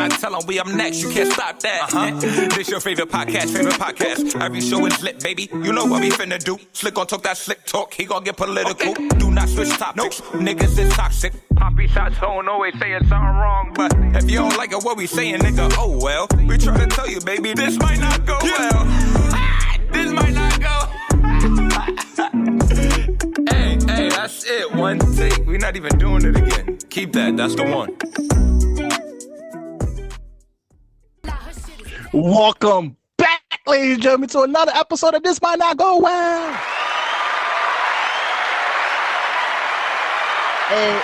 gotta tell them we up next. You can't stop that. This your favorite podcast. Every show is lit, baby. You know what we finna do. Slick gon' talk that slick talk. He gon' get political. Okay. Do not switch topics. Nope. Niggas is toxic. Poppy shots don't always saying something wrong, but if you don't like it, what we saying, nigga, oh well. We try to tell you, baby, this might not go well. This might not go. Hey, that's it. One take. We're not even doing it again. Keep that. That's the one. Welcome back, ladies and gentlemen, to another episode of This Might Not Go Well. Hey,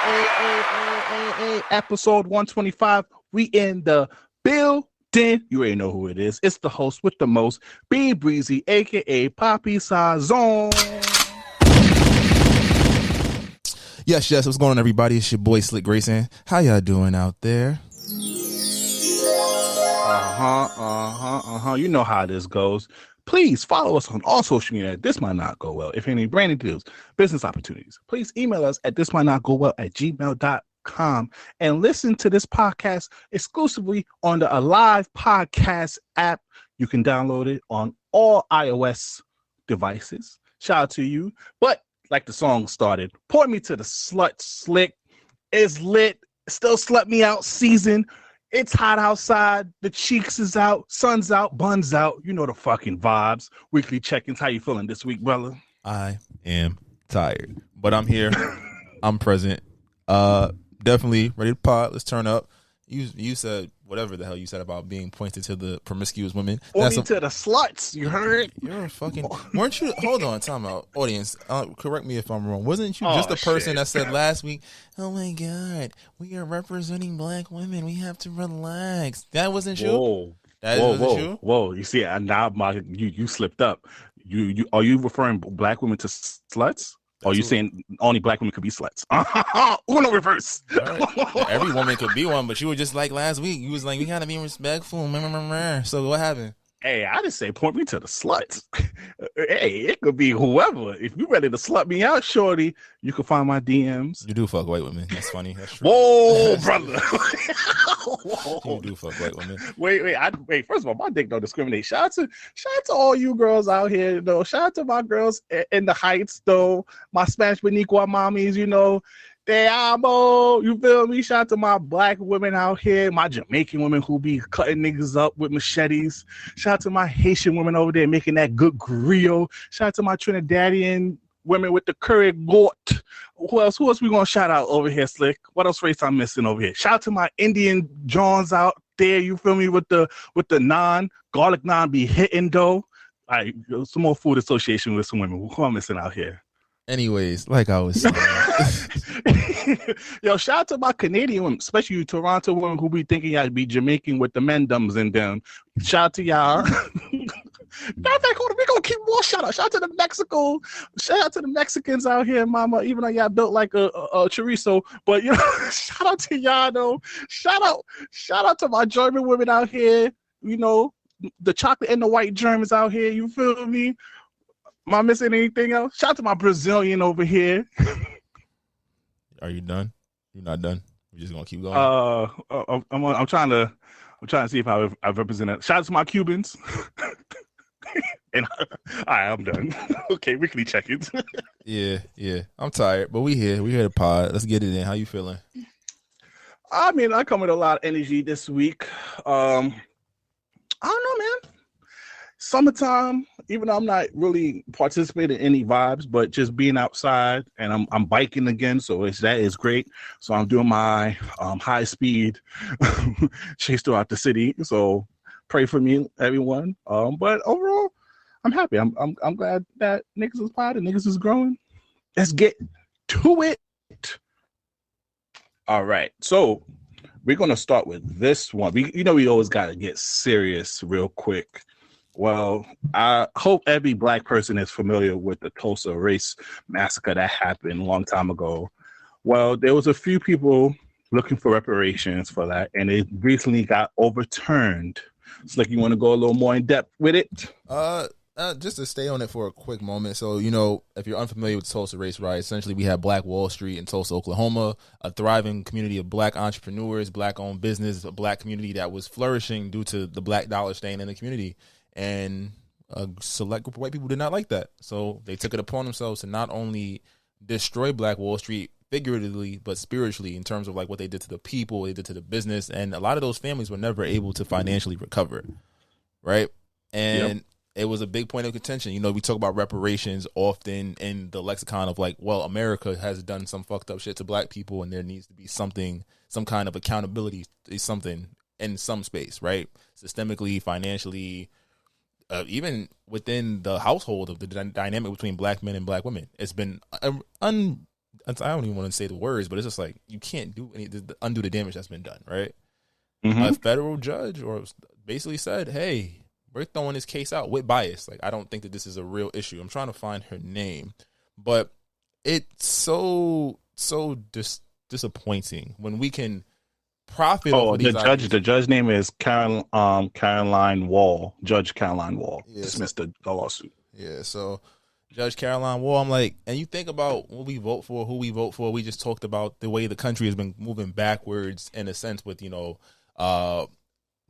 episode 125. We in the building. You already know who it is. It's the host with the most, B Brezzy, aka Poppy Sazon. Yes. What's going on, everybody? It's your boy Slick Grayson. How y'all doing out there? You know how this goes. Please follow us on all social media. This might not go well. If any branding deals, business opportunities, please email us at thismightnotgowell@gmail.com and listen to this podcast exclusively on the Alive Podcast app. You can download it on all iOS devices. Shout out to you. But like the song started, point me to the slut slick. It's lit. Still slut me out season. It's hot outside. The cheeks is out. Sun's out. Buns out. You know the fucking vibes. Weekly check-ins. How you feeling this week, brother? I am tired, but I'm here. I'm present. Definitely ready to pod. Let's turn up. You said whatever the hell you said about being pointed to the promiscuous women. Pointing to the sluts. You heard? You're a fucking. Weren't you? Hold on, time out, audience. Correct me if I'm wrong. Wasn't you just the person that said last week? Oh my God, we are representing black women. We have to relax. That wasn't you. Whoa! You see, now you slipped up. You are you referring black women to sluts? Or are you saying only black women could be sluts? Uno reverse. Right. Every woman could be one, but you were just like last week. You was like, we gotta be respectful. So what happened? Hey, I just say point me to the sluts. Hey, it could be whoever. If you ready to slut me out, shorty, you can find my DMs. You do fuck white women. That's funny. That's true. Whoa, brother. You do fuck white women. Wait. First of all, my dick don't discriminate. Shout out to all you girls out here, though. Shout out to my girls in the Heights, though. My Spanish Boricua mommies, you know. Te amo, you feel me? Shout out to my black women out here, my Jamaican women who be cutting niggas up with machetes. Shout out to my Haitian women over there making that good griot. Shout out to my Trinidadian women with the curry goat. Who else we gonna shout out over here, Slick? What else race I'm missing over here? Shout out to my Indian Johns out there, you feel me, with the naan, garlic naan be hitting though. All right, some more food association with some women. Who I'm missing out here? Anyways, like I was saying. Yo, shout out to my Canadian women, especially you Toronto women who be thinking y'all be Jamaican with the mendums in them. Shout out to y'all. We gonna keep more shout out. Shout out to the Mexico. Shout out to the Mexicans out here, mama. Even though y'all built like a chorizo, but you know, shout out to y'all though. Shout out to my German women out here. You know, the chocolate and the white Germans out here. You feel me? Am I missing anything else? Shout out to my Brazilian over here. Are you done? You're not done. We're just gonna keep going. I'm trying to see if I've represented. Shout out to my Cubans. And all right, I'm done. Okay, weekly check-ins. Yeah. I'm tired, but we here to pod. Let's get it in. How you feeling? I mean, I come with a lot of energy this week. I don't know, man. Summertime, even though I'm not really participating in any vibes, but just being outside and I'm biking again, so that is great. So I'm doing my high speed chase throughout the city. So pray for me, everyone. But overall, I'm happy. I'm glad that niggas is pod and niggas is growing. Let's get to it. All right, so we're gonna start with this one. We always gotta get serious real quick. Well, I hope every black person is familiar with the Tulsa race massacre that happened a long time ago. Well, there was a few people looking for reparations for that, and it recently got overturned. It's like you want to go a little more in depth with it? Just to stay on it for a quick moment. So, you know, if you're unfamiliar with Tulsa race riots, essentially we have Black Wall Street in Tulsa, Oklahoma, a thriving community of black entrepreneurs, black-owned business, a black community that was flourishing due to the black dollar staying in the community. And a select group of white people did not like that. So they took it upon themselves to not only destroy Black Wall Street figuratively, but spiritually in terms of like what they did to the people, they did to the business. And a lot of those families were never able to financially recover. Right. And it was a big point of contention. You know, we talk about reparations often in the lexicon of like, well, America has done some fucked up shit to black people and there needs to be something, some kind of accountability, something in some space, right? Systemically, financially, even within the household of the dynamic between black men and black women. It's been, I don't even want to say the words, but it's just like, you can't do undo the damage that's been done, right? Mm-hmm. A federal judge or basically said, hey, we're throwing this case out with bias. Like, I don't think that this is a real issue. I'm trying to find her name, but it's so disappointing when we can profit. Oh, the judge name is Caroline Wall. Judge Caroline Wall dismissed the lawsuit. Yeah, so Judge Caroline Wall. I'm like, and you think about what we vote for, who we vote for. We just talked about the way the country has been moving backwards in a sense with, you know,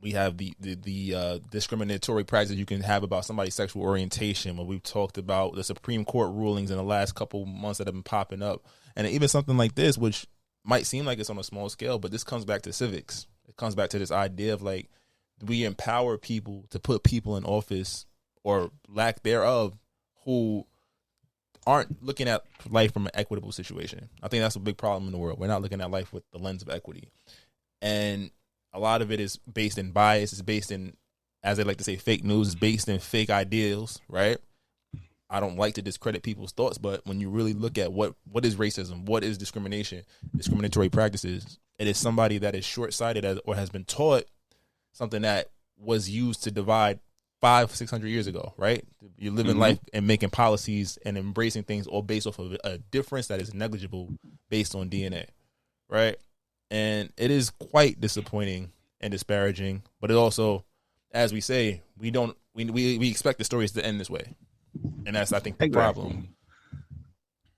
we have the discriminatory practices you can have about somebody's sexual orientation. When we've talked about the Supreme Court rulings in the last couple months that have been popping up, and even something like this, which might seem like it's on a small scale, but this comes back to civics. It comes back to this idea of like, we empower people to put people in office or lack thereof who aren't looking at life from an equitable situation. I think that's a big problem in the world. We're not looking at life with the lens of equity. And a lot of it is based in bias. It's based in, as they like to say, fake news. It's based in fake ideals, right? I don't like to discredit people's thoughts, but when you really look at what is racism, what is discrimination, discriminatory practices, it is somebody that is short-sighted or has been taught something that was used to divide 500-600 years ago, right? You're living life and making policies and embracing things all based off of a difference that is negligible based on DNA, right? And it is quite disappointing and disparaging, but it also, as we say, we expect the stories to end this way. And that's, I think, the problem.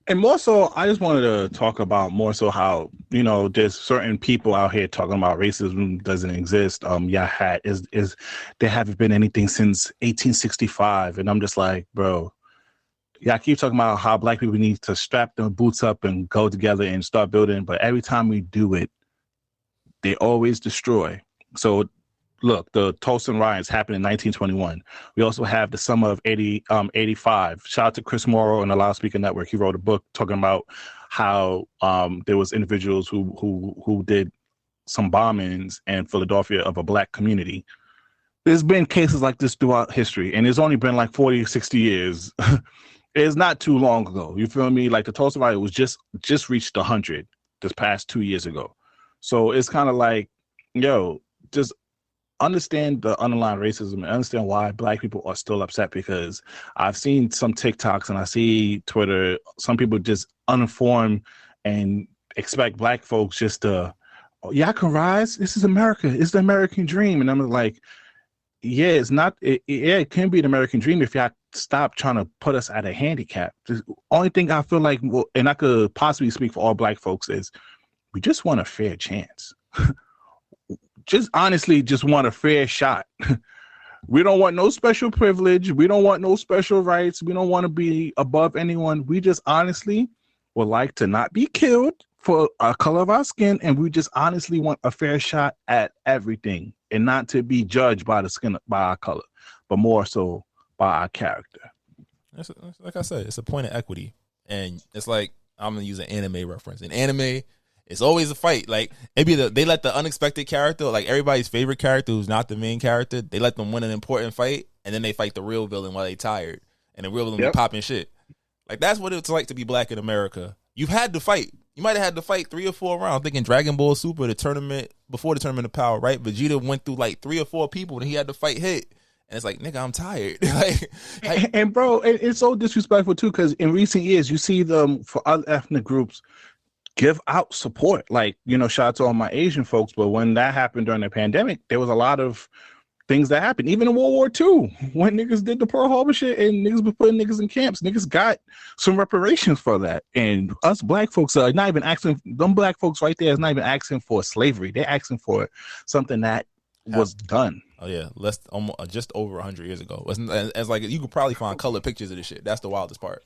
And more so, I just wanted to talk about more so how, you know, there's certain people out here talking about racism doesn't exist. There haven't been anything since 1865. And I'm just like, bro, I keep talking about how black people need to strap their boots up and go together and start building. But every time we do it, they always destroy. So look, the Tulsa riots happened in 1921. We also have the summer of 85. Shout out to Chris Morrow and the Loudspeaker Network. He wrote a book talking about how there was individuals who did some bombings in Philadelphia of a black community. There's been cases like this throughout history, and it's only been like 40, 60 years. It's not too long ago. You feel me? Like the Tulsa riot was just reached 100 this past 2 years ago. So it's kind of like, yo, just understand the underlying racism and understand why black people are still upset, because I've seen some TikToks and I see Twitter, some people just uninformed and expect black folks just to, oh, y'all can rise. This is America. It's the American dream. And I'm like, yeah, it's not. It can be the American dream if y'all stop trying to put us at a handicap. The only thing I feel like, and I could possibly speak for all black folks, is we just want a fair chance. Just honestly just want a fair shot. We don't want no special privilege. We don't want no special rights. We don't want to be above anyone. We just honestly would like to not be killed for our color of our skin, and we just honestly want a fair shot at everything, and not to be judged by the skin, by our color, but more so by our character. Like I said, it's a point of equity, and it's like, I'm gonna use an anime reference. In anime, it's always a fight. Like, maybe they let the unexpected character, like everybody's favorite character who's not the main character, they let them win an important fight, and then they fight the real villain while they tired, and the real villain be popping shit. Like, that's what it's like to be black in America. You've had to fight. You might have had to fight 3 or 4 rounds. I'm thinking Dragon Ball Super, the tournament, before the Tournament of Power, right? Vegeta went through like 3 or 4 people, and he had to fight Hit. And it's like, nigga, I'm tired. and bro, it's so disrespectful too, because in recent years, you see them, for other ethnic groups, give out support. Like, you know, shout out to all my Asian folks, but when that happened during the pandemic, there was a lot of things that happened. Even in World War II, when niggas did the Pearl Harbor shit and niggas was putting niggas in camps, niggas got some reparations for that. And us black folks are not even asking, them black folks right there is not even asking for slavery. They're asking for something that was done. Oh yeah, just over 100 years ago. It's like you could probably find colored pictures of this shit. That's the wildest part.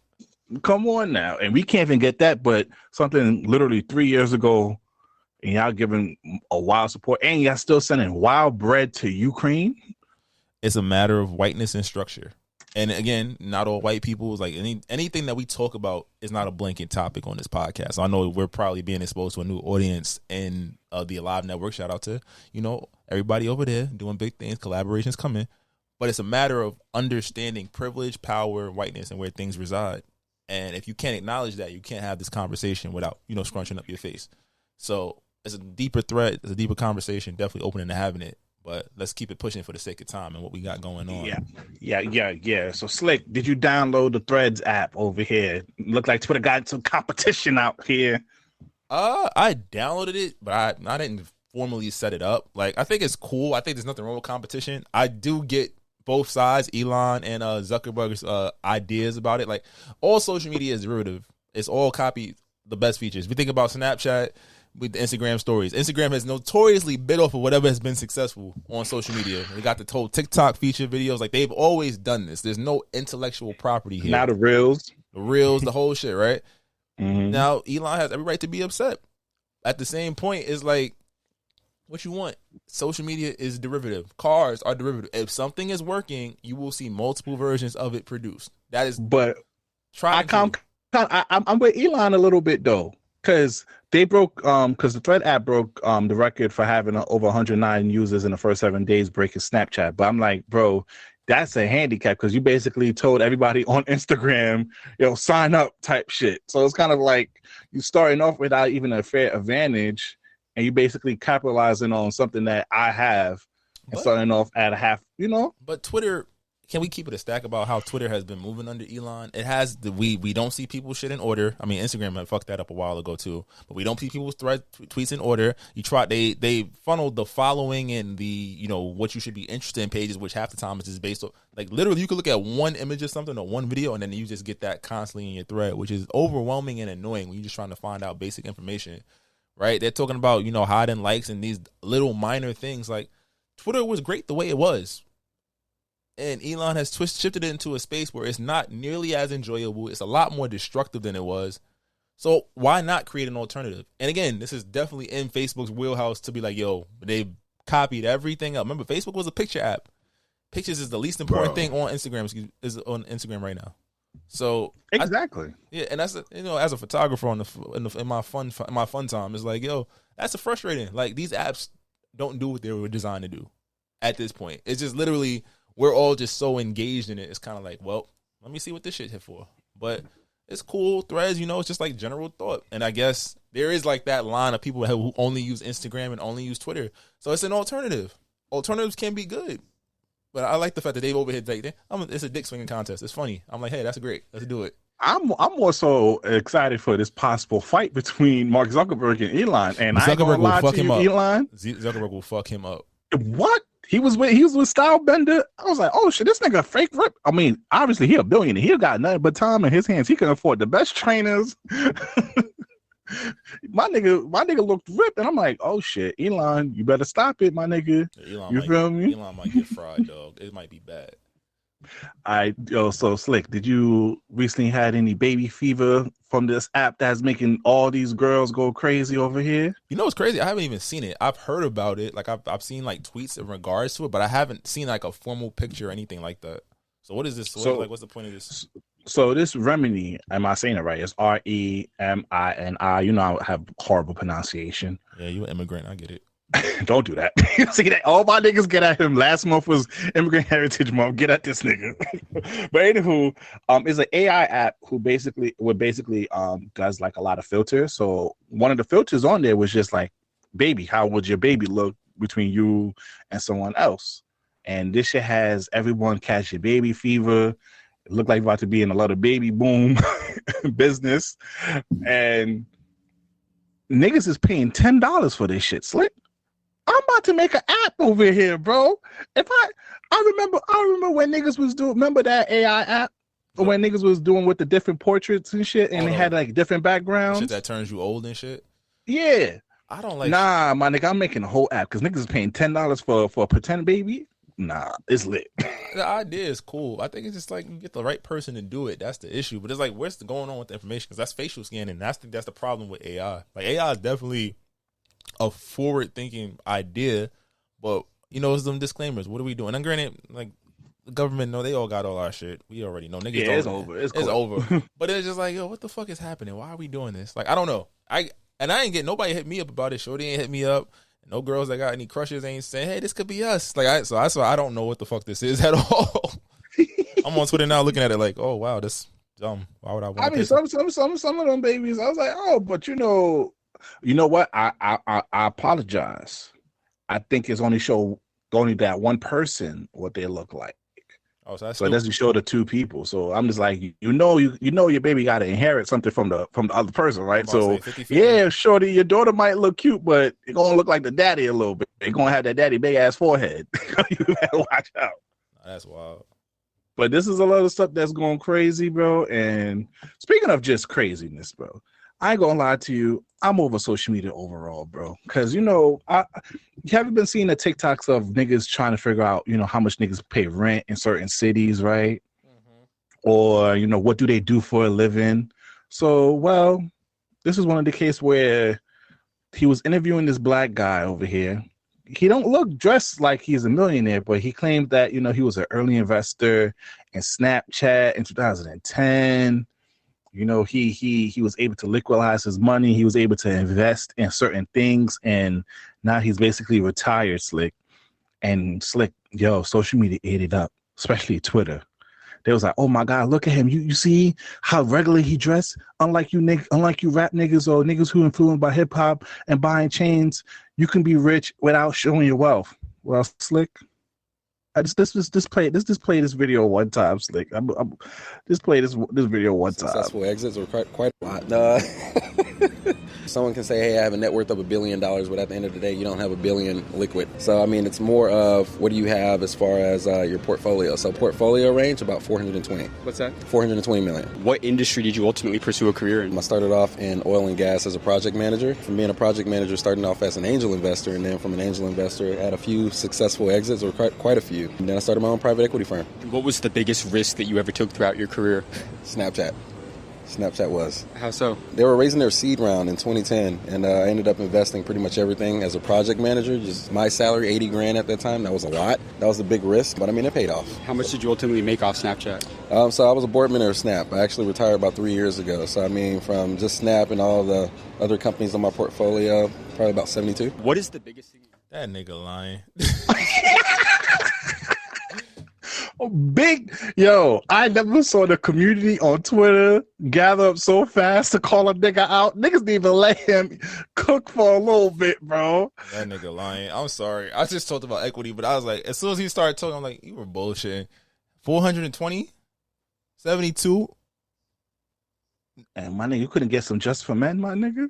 Come on now, and we can't even get that. But something literally 3 years ago, and y'all giving a wild support, and y'all still sending wild bread to Ukraine. It's a matter of whiteness and structure. And again, not all white people is like anything that we talk about is not a blanket topic on this podcast. So I know we're probably being exposed to a new audience and the Alive Network. Shout out to, everybody over there doing big things, collaborations coming. But it's a matter of understanding privilege, power, whiteness, and where things reside. And if you can't acknowledge that, you can't have this conversation without, scrunching up your face. So it's a deeper threat. It's a deeper conversation. Definitely open to having it. But let's keep it pushing for the sake of time and what we got going on. Yeah. So Slick, did you download the Threads app over here? Look like Twitter got some competition out here. I downloaded it, but I didn't formally set it up. Like, I think it's cool. I think there's nothing wrong with competition. I do get both sides, Elon and Zuckerberg's ideas about it. Like, all social media is derivative. It's all copy the best features. If you think about Snapchat with the Instagram stories, Instagram has notoriously bit off of whatever has been successful on social media. They got the whole TikTok feature videos. Like, they've always done this. There's no intellectual property here. Now the Reels, the whole shit, right? Mm-hmm. Now Elon has every right to be upset. At the same point, it's like, what you want? Social media is derivative. Cars are derivative. If something is working, you will see multiple versions of it produced. That is, but I'm with Elon a little bit though, because they broke because the Thread app broke the record for having over 109 users in the first 7 days, breaking Snapchat. But I'm like, bro, that's a handicap because you basically told everybody on Instagram, sign up type shit. So it's kind of like you starting off without even a fair advantage, and you basically capitalizing on something that I have and starting off at a half, But Twitter, can we keep it a stack about how Twitter has been moving under Elon? It has we don't see people's shit in order. I mean, Instagram had fucked that up a while ago too, but we don't see people's tweets in order. They funneled the following and the what you should be interested in pages, which half the time is just based on, like, literally you could look at one image or something or one video and then you just get that constantly in your thread, which is overwhelming and annoying when you're just trying to find out basic information. Right? They're talking about, hiding likes and these little minor things. Like, Twitter was great the way it was. And Elon has shifted it into a space where it's not nearly as enjoyable. It's a lot more destructive than it was. So why not create an alternative? And again, this is definitely in Facebook's wheelhouse to be like, they copied everything up. Remember, Facebook was a picture app. Pictures is the least important thing on Instagram. Is on Instagram right now. So exactly, and that's as a photographer in my fun time, it's like, that's frustrating. Like, these apps don't do what they were designed to do at this point. It's just literally we're all just so engaged in it. It's kind of like, well, let me see what this shit hit for. But it's cool. Threads, it's just like general thought. And I guess there is like that line of people who only use Instagram and only use Twitter. So it's an alternative. Alternatives can be good. But I like the fact that they've overhit it's a dick swinging contest. It's funny. I'm like, hey, that's great. Let's do it. I'm more so excited for this possible fight between Mark Zuckerberg and Elon. And Zuckerberg will fuck him up. Elon. Zuckerberg will fuck him up. What? He was with Stylebender. I was like, oh shit, this nigga fake rip. I mean, obviously he a billionaire. He got nothing but time in his hands. He can afford the best trainers. My nigga looked ripped, and I'm like, oh shit, Elon, you better stop it, my nigga. You feel me? Elon might get fried, dog. It might be bad. So Slick, did you recently had any baby fever from this app that's making all these girls go crazy over here? It's crazy. I haven't even seen it. I've heard about it. Like, I've seen like tweets in regards to it, but I haven't seen like a formal picture or anything like that. So what is this? What's the point of this? So this remedy, am I saying it right? It's Remini. I have horrible pronunciation. Yeah, you an immigrant. I get it. Don't do that. See that? All my niggas get at him. Last month was Immigrant Heritage Month. Get at this nigga. But anywho, is an AI app who basically does like a lot of filters. So one of the filters on there was just like, baby, how would your baby look between you and someone else? And this shit has everyone catch your baby fever. It looked like about to be in a lot of baby boom business. And niggas is paying $10 for this shit, Slick. I'm about to make an app over here, bro. I remember when niggas was doing. Remember that AI app when niggas was doing with the different portraits and shit, and they had like different backgrounds. Shit that turns you old and shit. Yeah, I don't like. Nah, my nigga, I'm making a whole app because niggas is paying $10 for a pretend baby. Nah, it's lit. The idea is cool. I think it's just like you get the right person to do it. That's the issue. But it's like, what's going on with the information? Because that's facial scanning. That's the problem with AI. Like AI is definitely a forward-thinking idea, but you know, it's them disclaimers. What are we doing? And granted, like the government, no, they all got all our shit. We already know. Niggas, it's over. It's cool. over. But it's just like, yo, what the fuck is happening? Why are we doing this? Like, I don't know. I ain't get nobody hit me up about it. Shorty ain't hit me up. No girls that got any crushes ain't saying, hey, this could be us. Like, so I don't know what the fuck this is at all. I'm on Twitter now looking at it like, oh wow, this dumb. Why would I want? I mean, some of them babies. I was like, oh, but you know what? I apologize. I think it's only that one person what they look like. Oh, so it doesn't show the two people. So I'm just like, you know your baby got to inherit something from the other person, right? So 50-50. Yeah, shorty, your daughter might look cute, but it's gonna look like the daddy a little bit. It's gonna have that daddy big ass forehead. You gotta watch out. That's wild. But this is a lot of stuff that's going crazy, bro. And speaking of just craziness, bro, I ain't gonna lie to you. I'm over social media overall, bro. Because, you haven't been seeing the TikToks of niggas trying to figure out, how much niggas pay rent in certain cities, right? Mm-hmm. Or, what do they do for a living? So, well, this is one of the cases where he was interviewing this black guy over here. He don't look dressed like he's a millionaire, but he claimed that, he was an early investor in Snapchat in 2010. He was able to liquidize his money. He was able to invest in certain things, and now he's basically retired, Slick. And Slick, social media ate it up, especially Twitter. They was like, oh my God, look at him. You see how regularly he dressed? Unlike you rap niggas or niggas who influenced by hip hop and buying chains, you can be rich without showing your wealth. Well, Slick, I just play this video one time, Slick. Just play this video one time. Successful exits were quite a lot. Someone can say, hey, I have a net worth of $1 billion, but at the end of the day, you don't have $1 billion liquid. So, I mean, it's more of what do you have as far as your portfolio. So portfolio range, about 420. What's that? 420 million. What industry did you ultimately pursue a career in? I started off in oil and gas as a project manager. From being a project manager, starting off as an angel investor, and then from an angel investor, had a few successful exits, or quite a few. And then I started my own private equity firm. What was the biggest risk that you ever took throughout your career? Snapchat was. How so? They were raising their seed round in 2010, and I ended up investing pretty much everything as a project manager. Just my salary, $80,000 at that time. That was a lot. That was a big risk, but I mean, it paid off. How much did you ultimately make off Snapchat? So I was a board member of Snap. I actually retired about 3 years ago. So I mean, from just Snap and all the other companies on my portfolio, probably about 72. What is the biggest thing? That nigga lying. I never saw the community on Twitter gather up so fast to call a nigga out. Niggas didn't even let him cook for a little bit, bro. That nigga lying. I'm sorry. I just talked about equity, but I was like, as soon as he started talking, I'm like, you were bullshitting. 420? 72? And my nigga, you couldn't get some Just for Men, my nigga?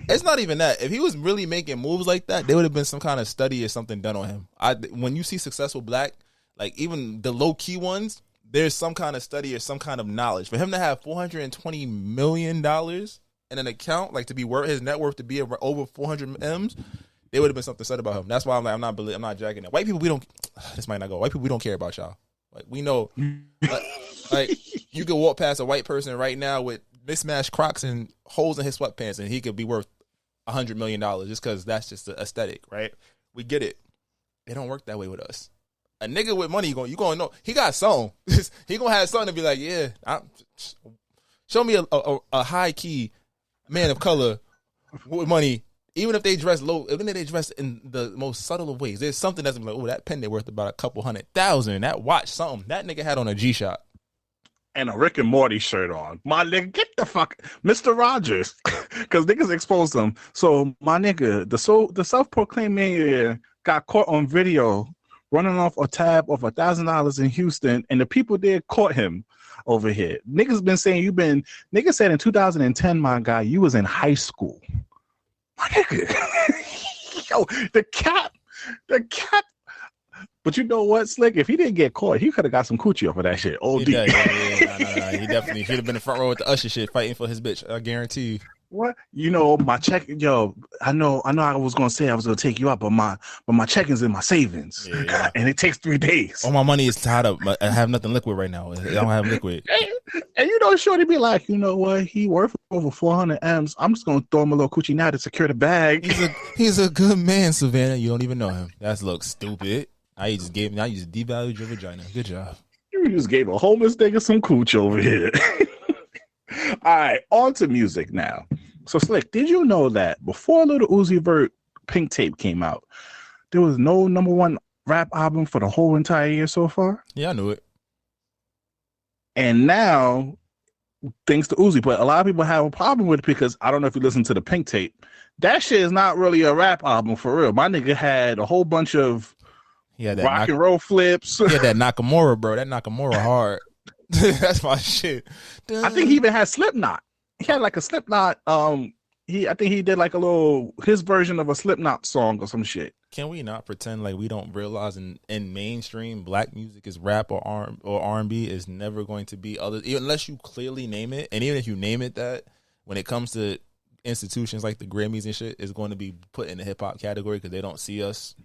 It's not even that. If he was really making moves like that, there would have been some kind of study or something done on him. When you see successful black, like even the low key ones, there's some kind of study or some kind of knowledge. For him to have $420 million in an account, like to be worth his net worth to be over 400 M's, there would have been something said about him. That's why I'm like, I'm not jacking it. White people, we don't. This might not go. White people, we don't care about y'all. Like we know, like you could walk past a white person right now with mismatched Crocs and holes in his sweatpants, and he could be worth $100 million just because that's just the aesthetic, right? We get it. It don't work that way with us. A nigga with money, you gonna know he got some. He gonna have something to be like, yeah. Show me a high key man of color with money. Even if they dress low, even if they dress in the most subtle of ways, there's something that's like, oh, that pen they worth about a couple $100,000. That watch, something that nigga had on a G-Shock and a Rick and Morty shirt on. My nigga, get the fuck, Mr. Rogers, because niggas exposed him. So my nigga, the self-proclaimed millionaire got caught on video running off a tab of $1,000 in Houston, and the people there caught him over here. Niggas been saying niggas said in 2010, my guy, you was in high school. My nigga. Yo, the cap. But you know what, Slick? If he didn't get caught, he could have got some coochie off of that shit. OD. Yeah. No. He definitely should have been in the front row with the Usher shit, fighting for his bitch. I guarantee you. What? You know, my check, yo, I know I was gonna say I was gonna take you out, but my check-ins in my savings. Yeah. And it takes 3 days. All my money is tied up. I have nothing liquid right now. I don't have liquid. And you know, Shorty be like, you know what? He worth over 400 M's. I'm just gonna throw him a little coochie now to secure the bag. He's a good man, Savannah. You don't even know him. That's look stupid. Now you just devalued your vagina. Good job. You just gave a homeless nigga some cooch over here. All right, on to music now. So, Slick, did you know that before Lil Uzi Vert Pink Tape came out, there was no #1 rap album for the whole entire year so far? Yeah, I knew it. And now, thanks to Uzi, but a lot of people have a problem with it because I don't know if you listen to the Pink Tape. That shit is not really a rap album for real. My nigga had a whole bunch of rock and roll flips. Yeah, that Nakamura, bro. That Nakamura hard. That's my shit. I think he even had Slipknot. He had like a Slipknot. I think he did like his version of a Slipknot song or some shit. Can we not pretend like we don't realize in mainstream black music is rap or R&B is never going to be other, unless you clearly name it. And even if you name it that, when it comes to institutions like the Grammys and shit, it's going to be put in the hip hop category because they don't see us.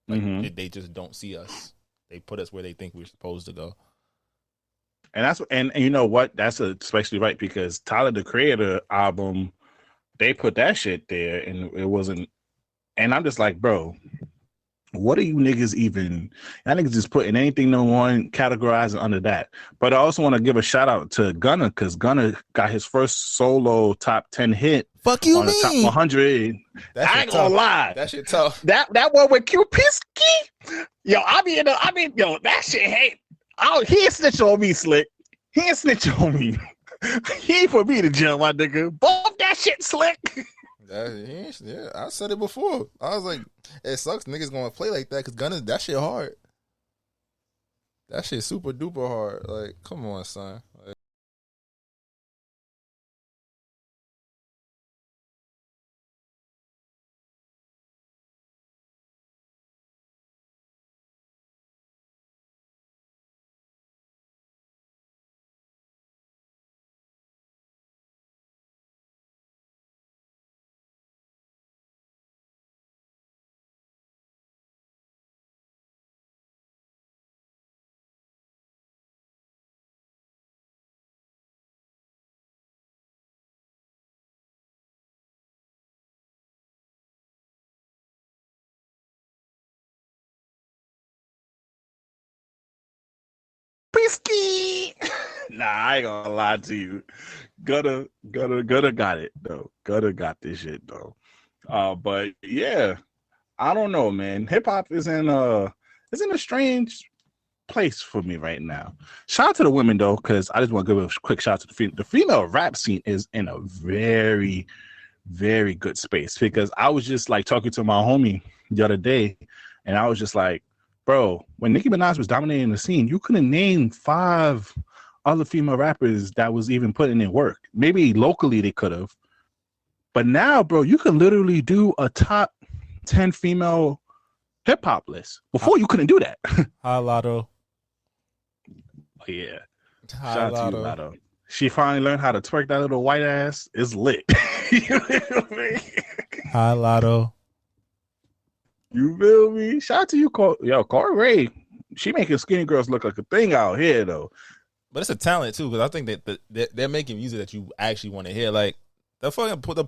Like, they just don't see us. They put us where they think we're supposed to go. And you know what? That's especially right because Tyler the Creator album, they put that shit there and it wasn't. And I'm just like, bro, what are you niggas even? I think just putting anything #1 categorizing under that. But I also want to give a shout out to Gunna because Gunna got his first solo top 10 hit. Fuck you, on the top 100. I ain't gonna lie. That shit tough. That one with Q-Pisky. Yo, yo, that shit hate. He ain't snitch on me, Slick. He ain't snitch on me. He ain't for me to jump, my nigga. Bump that shit, Slick. Yeah, I said it before. I was like, it sucks niggas gonna play like that because Gunna, that shit hard. That shit super duper hard. Like, come on, son. Like, Pisky. Nah, I ain't gonna lie to you. Gunna got it though. Gunna got this shit though. But yeah, I don't know, man. Hip hop is in a strange place for me right now. Shout out to the women though, because I just want to give a quick shout out to the female rap scene is in a very, very good space because I was just like talking to my homie the other day, and I was just like, bro, when Nicki Minaj was dominating the scene, you couldn't name 5 other female rappers that was even putting in work. Maybe locally they could have. But now, bro, you can literally do a top 10 female hip hop list. Before you couldn't do that. Hi, Lotto. Oh, yeah. Hi, Shout out Lotto. to you, Lotto. She finally learned how to twerk that little white ass. It's lit. You feel me? Hi, Lotto. You feel me? Shout out to you, Corey Ray. She making skinny girls look like a thing out here, though. But it's a talent too, because I think that they're making music that you actually want to hear. Like the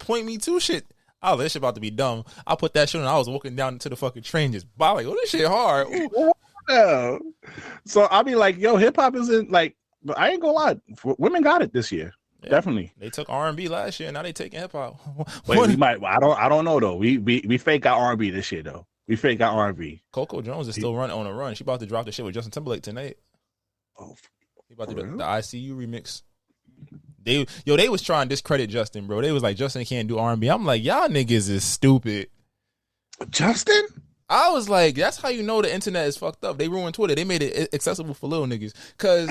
Point Me To shit. Oh, this shit about to be dumb. I put that shit on. I was walking down to the fucking train just by like, oh, this shit hard. Ooh. Yeah. So I be like, yo, hip hop isn't like. But I ain't gonna lie, women got it this year. Yeah, definitely. They took R&B last year, and now they taking hip hop. Wait, we might. I don't know though. We fake out R&B this year though. We fake out R&B. Coco Jones is still on a run. She about to drop the shit with Justin Timberlake tonight. Oh, he about to do the ICU remix. They was trying to discredit Justin, bro. They was like, Justin can't do R&B. I'm like, y'all niggas is stupid. Justin? I was like, that's how you know the internet is fucked up. They ruined Twitter. They made it accessible for little niggas. Because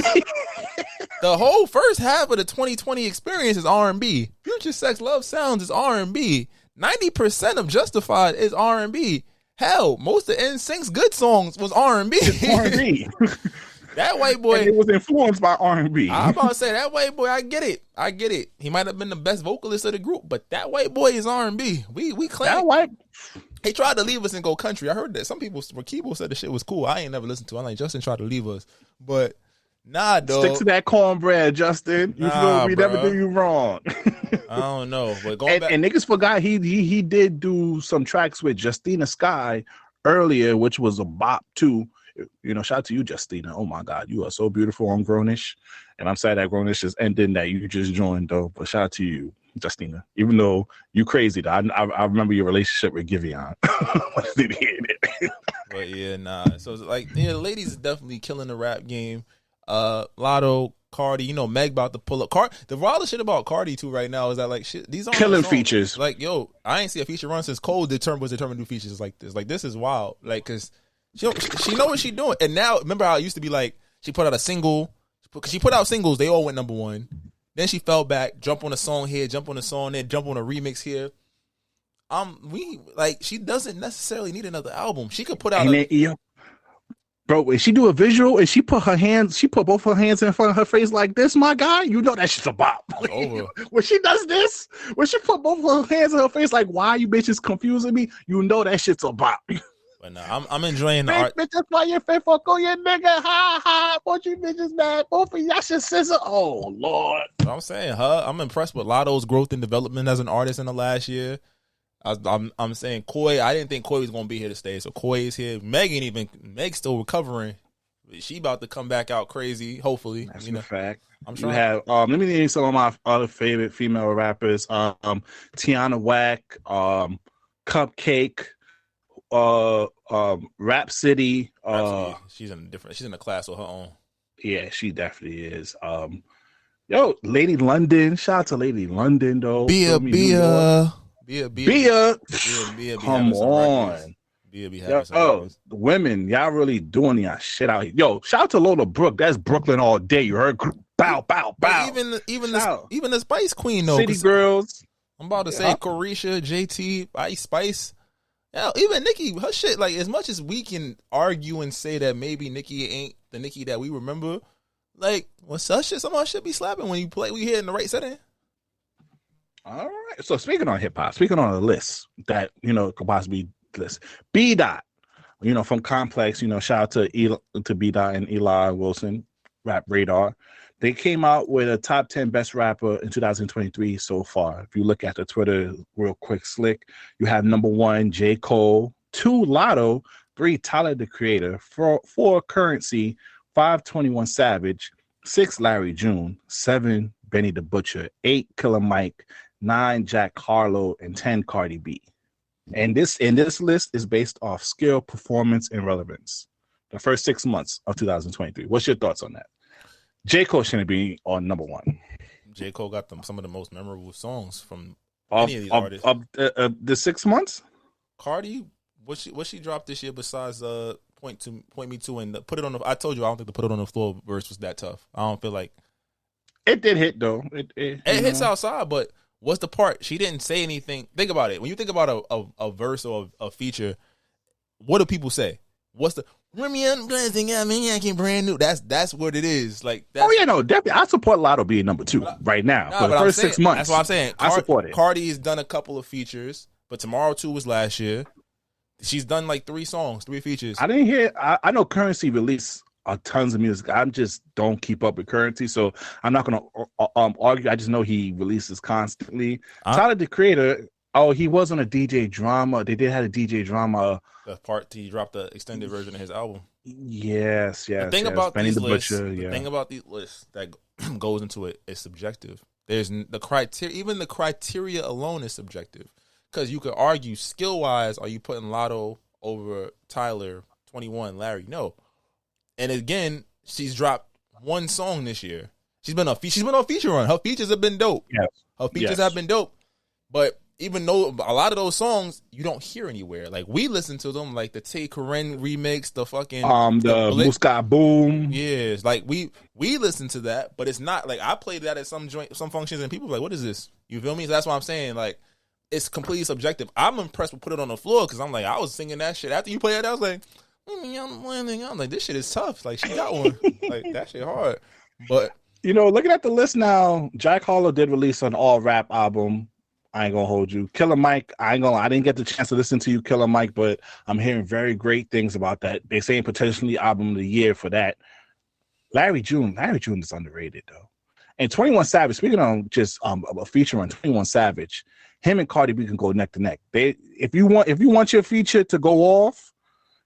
the whole first half of the 2020 experience is R&B. Future Sex Love Sounds is R&B. 90% of Justified is R&B. Hell, most of NSYNC's good songs was R&B. R&B. That white boy, and it was influenced by R&B. I'm about to say that white boy. I get it. He might have been the best vocalist of the group, but that white boy is R&B. We claim that white. He tried to leave us and go country. I heard that some people, Rakibo said the shit was cool. I ain't never listened to it. I'm like, Justin tried to leave us, but nah, dog. Stick to that cornbread, Justin. You feel me? Never do you wrong. I don't know, but going back, and niggas forgot he did do some tracks with Justina Sky earlier, which was a bop too. You know, shout out to you, Justina. Oh my God, you are so beautiful on Grownish, and I'm sad that Grownish is ending that you just joined though. But shout out to you, Justina. Even though you crazy though, I remember your relationship with Giveon. But yeah, nah. So it's like, yeah, the ladies is definitely killing the rap game. Lotto, Cardi, you know, Meg about to pull up. The wildest shit about Cardi too right now is that like shit, these aren't killing songs. Features. Like, yo, I ain't see a feature run since Cole was determined to do features like this. Like, this is wild. Like, cause she know what she doing. And now, remember how it used to be like she put out a single, because she put out singles, they all went number one. Then she fell back, jump on a song here, jump on a song there, jump on a remix here. She doesn't necessarily need another album. She could put out bro, when she do a visual and she put both her hands in front of her face like this, my guy, you know that shit's a bop. Over. When she does this, when she put both of her hands in her face like, why you bitches confusing me? You know that shit's a bop. But no, I'm enjoying the art. Bitches, why you faithful? Go your nigga, ha ha. Both you bitches mad. Both of y'all should scissor. Oh Lord. I'm saying I'm impressed with Lotto's growth and development as an artist in the last year. I'm saying Koi. I didn't think Koi was gonna be here to stay, so Koi is here. Meg's still recovering. She about to come back out crazy. Hopefully, that's a fact. I'm trying. You have let me name some of my other favorite female rappers. Tiana Wack, Cupcake, Rhapsody. She's in a class of her own. Yeah, she definitely is. Yo, Lady London. Shout out to Lady London though. Bia. Come on. The women, y'all really doing y'all shit out here. Yo, shout out to Lola Brooke. That's Brooklyn all day. You heard? Bow, bow, bow. Even the Spice Queen though. City Girls. I'm about to say Carisha, JT, Ice Spice. Yeah, even Nicki, her shit. Like, as much as we can argue and say that maybe Nicki ain't the Nicki that we remember, like, some of her shit be slapping when we hear it in the right setting. All right. So speaking on hip hop, speaking on a list that, you know, could possibly list. B Dot, you know, from Complex, you know, shout out to B Dot and Eli Wilson, Rap Radar. They came out with a top 10 best rapper in 2023 so far. If you look at the Twitter real quick, Slick, you have number 1, J. Cole, 2, Lotto, 3, Tyler the Creator, 4, Currency, 5, 21 Savage, 6, Larry June, 7, Benny the Butcher, 8, Killer Mike, 9, Jack Harlow, and 10, Cardi B. And this list is based off skill, performance, and relevance. The first 6 months of 2023. What's your thoughts on that? J. Cole shouldn't be on number 1. J. Cole got some of the most memorable songs from any of these artists. The 6 months? Cardi, what she dropped this year besides Point Me To and Put It On the... I told you I don't think the Put It On the Floor verse was that tough. I don't feel like... It did hit, though. It hits outside, but what's the part? She didn't say anything. Think about it. When you think about a verse or a feature, what do people say? What's the... brand new. That's what it is. Like, oh yeah, no, definitely. I support Lotto being number 2 right now for the first 6 months. That's what I'm saying. I support it. Cardi's done a couple of features, but Tomorrow 2 was last year. She's done like 3 songs, 3 features. I didn't hear. I know Currency released tons of music. I just don't keep up with Currency, so I'm not gonna argue. I just know he releases constantly. Tyler the Creator. Oh, he was on a DJ Drama. They did have a DJ Drama. The part he dropped the extended version of his album. Yes. The thing about these lists, the thing about these lists that goes into it is subjective. There's the criteria. Even the criteria alone is subjective, because you could argue skill wise, are you putting Lotto over Tyler, 21, Larry? No. And again, she's dropped 1 song this year. She's been on feature run. Her features have been dope. Yes. Her features have been dope. But even though a lot of those songs you don't hear anywhere, like we listen to them, like the Tay Karen remix, the fucking the Muscat Boom. Yeah, like we listen to that, but it's not like I played that at some functions and people were like, "What is this?" You feel me? So that's what I'm saying. Like it's completely subjective. I'm impressed with Put It on the Floor because I'm like, I was singing that shit after you played it. I was like, I'm like, this shit is tough. Like, she got one. Like, that shit hard. But you know, looking at the list now, Jack Harlow did release an all rap album. I ain't gonna hold you. Killer Mike, I didn't get the chance to listen to you, Killer Mike, but I'm hearing very great things about that. They're saying potentially album of the year for that. Larry June is underrated though. And 21 Savage, speaking of just a feature on 21 Savage, him and Cardi B can go neck to neck. If you want your feature to go off,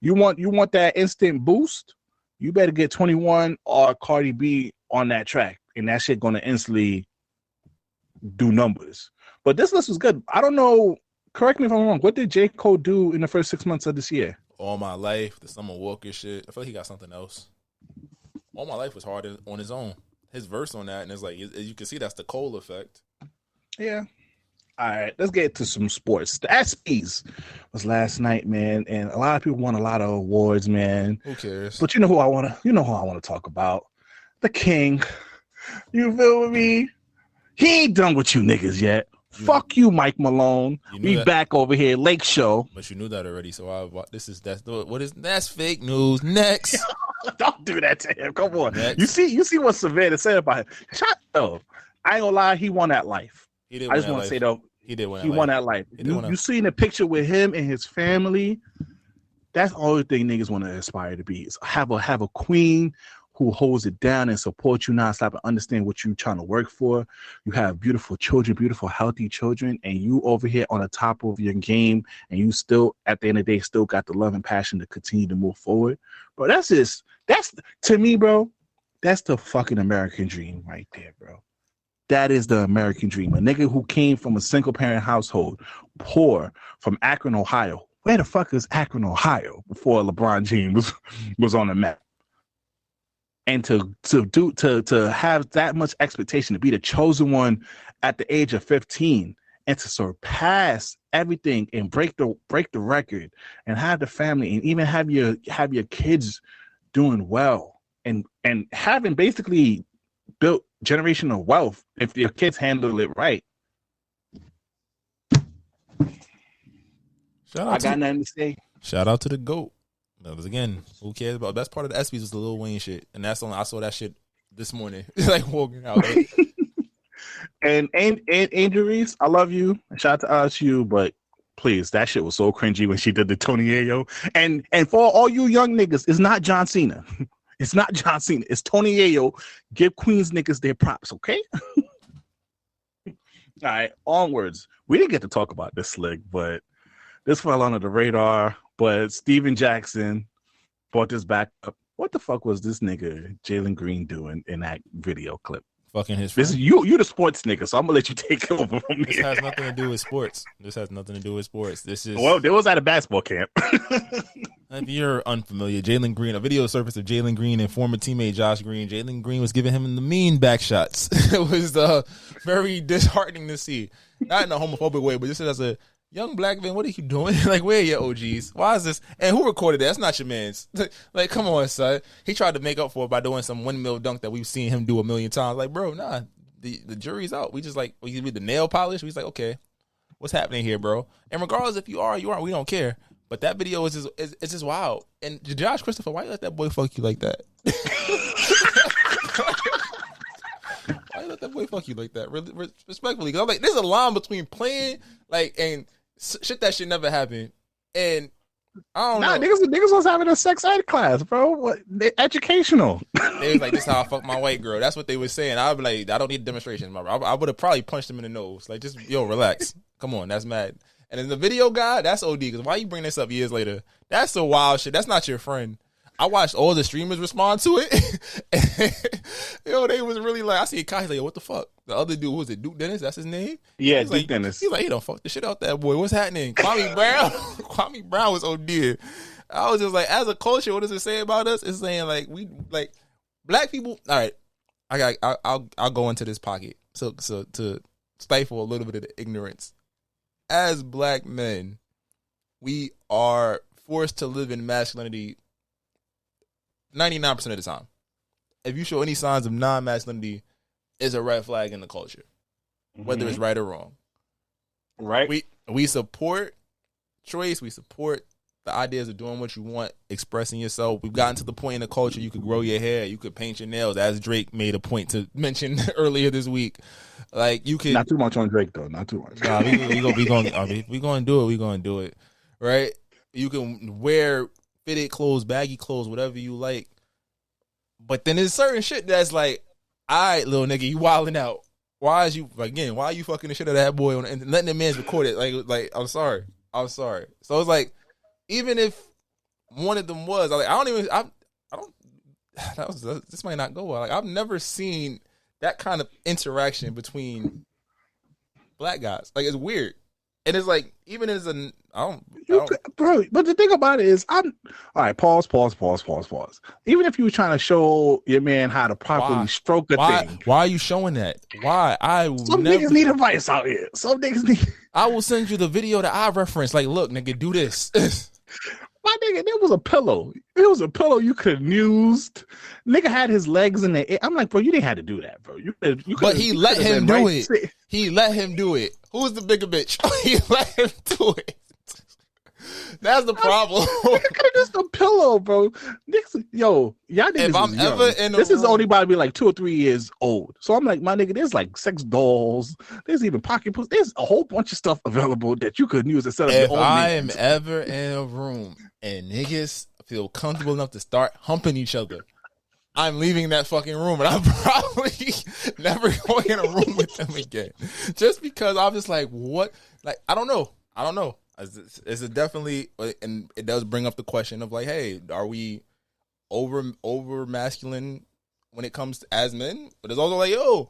you want that instant boost, you better get 21 or Cardi B on that track, and that shit gonna instantly do numbers. But this list was good. I don't know. Correct me if I'm wrong. What did J. Cole do in the first 6 months of this year? All My Life, the Summer Walker shit. I feel like he got something else. All My Life was hard on his own. His verse on that, and it's like you can see that's the Cole effect. Yeah. All right, let's get to some sports. The ESPYs was last night, man, and a lot of people won a lot of awards, man. Who cares? But you know who I want to talk about? The King. You feel me? He ain't done with you niggas yet. Fuck you, Mike Malone. We back over here, Lake Show. But you knew that already, so that's fake news. Next. Don't do that to him. Come on. Next. You see what Savannah said about him. Shut up. I ain't gonna lie, he won that life. I just want to say though, he did win. He won that life. You seen the picture with him and his family. That's the only thing niggas want to aspire to be. Is have a queen who holds it down and supports you nonstop and understand what you're trying to work for. You have beautiful children, beautiful, healthy children, and you over here on the top of your game, and you still, at the end of the day, still got the love and passion to continue to move forward. Bro, that's to me, bro, that's the fucking American dream right there, bro. That is the American dream. A nigga who came from a single parent household, poor, from Akron, Ohio. Where the fuck is Akron, Ohio before LeBron James was on the map? And to have that much expectation, to be the chosen one at the age of 15 and to surpass everything and break the record and have the family and even have your kids doing well and having basically built generational wealth if your kids handle it right. I got nothing to say. Shout out to the GOAT. Because again, who cares about? Best part of the ESPYs was the Lil Wayne shit, and that's on. I saw that shit this morning, like walking out. Like. and Angel Reese, I love you. Shout out to you, but please, that shit was so cringy when she did the Tony Ayo. And for all you young niggas, it's not John Cena. It's not John Cena. It's Tony Ayo. Give Queens niggas their props, okay? All right, onwards. We didn't get to talk about this Slick, but this fell under the radar. But Steven Jackson brought this back up. What the fuck was this nigga Jalen Green doing in that video clip? Fucking his friend. This is you the sports nigga, so I'm gonna let you take over from This here. has nothing to do with sports. This is Well, there was at a basketball camp. If you're unfamiliar, Jalen Green, a video surfaced of Jalen Green and former teammate Josh Green. Jalen Green was giving him the mean back shots. It was very disheartening to see. Not in a homophobic way, but just as a young black man, what are you doing? Like, where are your OGs? Why is this? And who recorded that? That's not your man's. Like, come on, son. He tried to make up for it by doing some windmill dunk that we've seen him do a million times. Like, bro, nah, the jury's out. We just like, we did the nail polish. We just like, okay, what's happening here, bro? And regardless if you aren't, we don't care. But that video is just wild. And Josh Christopher, why you let that boy fuck you like that? Why you let that boy fuck you like that? Respectfully, because I'm like, there's a line between playing and shit that should never happen. And I don't know. Niggas was having a sex ed class, bro. What? Educational. They was like, this is how I fuck my white girl. That's what they was saying. I'd be like, I don't need a demonstration, bro. I would have probably punched him in the nose. Like, just, relax. Come on, that's mad. And then the video guy, that's OD. Because why you bring this up years later? That's some wild shit. That's not your friend. I watched all the streamers respond to it. They was really like, I see Kai like, what the fuck? The other dude, who was it? Duke Dennis? That's his name? Yeah, Duke like, Dennis. He's like, he don't fuck the shit out that boy. What's happening? Kwame Brown. Kwame Brown was OD. I was just like, as a culture, what does it say about us? It's saying like black people. All right, I'll go into this pocket. So to stifle a little bit of the ignorance. As black men, we are forced to live in masculinity 99% of the time. If you show any signs of non-masculinity, it's a red flag in the culture, whether it's right or wrong. Right. We support choice. We support the ideas of doing what you want, expressing yourself. We've gotten to the point in the culture you could grow your hair, you could paint your nails, as Drake made a point to mention earlier this week. Like you could Not too much on Drake though. Not too much. Nah, we gonna do it. We gonna do it, right? You can wear fitted clothes, baggy clothes, whatever you like. But then there's certain shit that's like, all right, little nigga, you wilding out. Why are you fucking the shit out of that boy and letting the man's record it? Like I'm sorry. So it's like, even if one of them was, this might not go well. Like I've never seen that kind of interaction between black guys. Like it's weird. And it's like, even as bro, but the thing about it is, all right, pause. Even if you were trying to show your man how to properly stroke a thing. Why are you showing that? Why? Niggas need advice out here. Some niggas need. I will send you the video that I referenced. Like, look, nigga, do this. My nigga, there was a pillow. It was a pillow you could have used. Nigga had his legs in the air. I'm like, bro, you didn't have to do that, bro. But he let him do it. He let him do it. Who's the bigger bitch? He let him do it. That's the problem. Could have just a pillow, bro. Y'all niggas. If I'm ever in this is only about to be like 2 or 3 years old. So I'm like, my nigga, there's like sex dolls. There's even pocket pussy. There's a whole bunch of stuff available that you could use instead of if your own I niggas. am ever in a room and niggas feel comfortable enough to start humping each other, I'm leaving that fucking room, and I'm probably never going in a room with them again. Just because I'm just like, what? Like, I don't know. It's definitely, and it does bring up the question of like, hey, are we over masculine when it comes to as men? But it's also like, yo,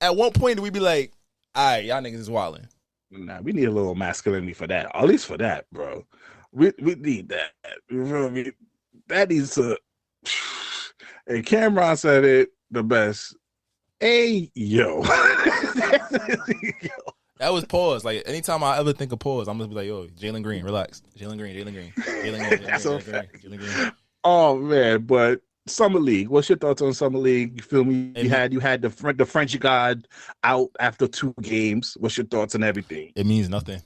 at one point do we be like, all right, y'all niggas is wilding? Nah, we need a little masculinity for that. At least for that, bro. We need that. You feel me? That needs to. And Cameron said it the best. Hey, yo. That was pause. Like, anytime I ever think of pause, I'm gonna be like, yo, Jalen Green, relax. Jalen Green. Oh man, but Summer League. What's your thoughts on Summer League? You feel me? You had the French God out after 2 games. What's your thoughts on everything? It means nothing.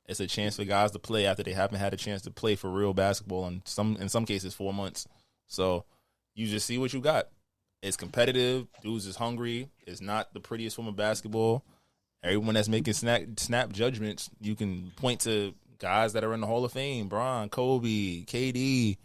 It's a chance for guys to play after they haven't had a chance to play for real basketball in some cases 4 months. So you just see what you got. It's competitive. Dudes is hungry. It's not the prettiest form of basketball. Everyone that's making snap judgments, you can point to guys that are in the Hall of Fame, Bron, Kobe, KD,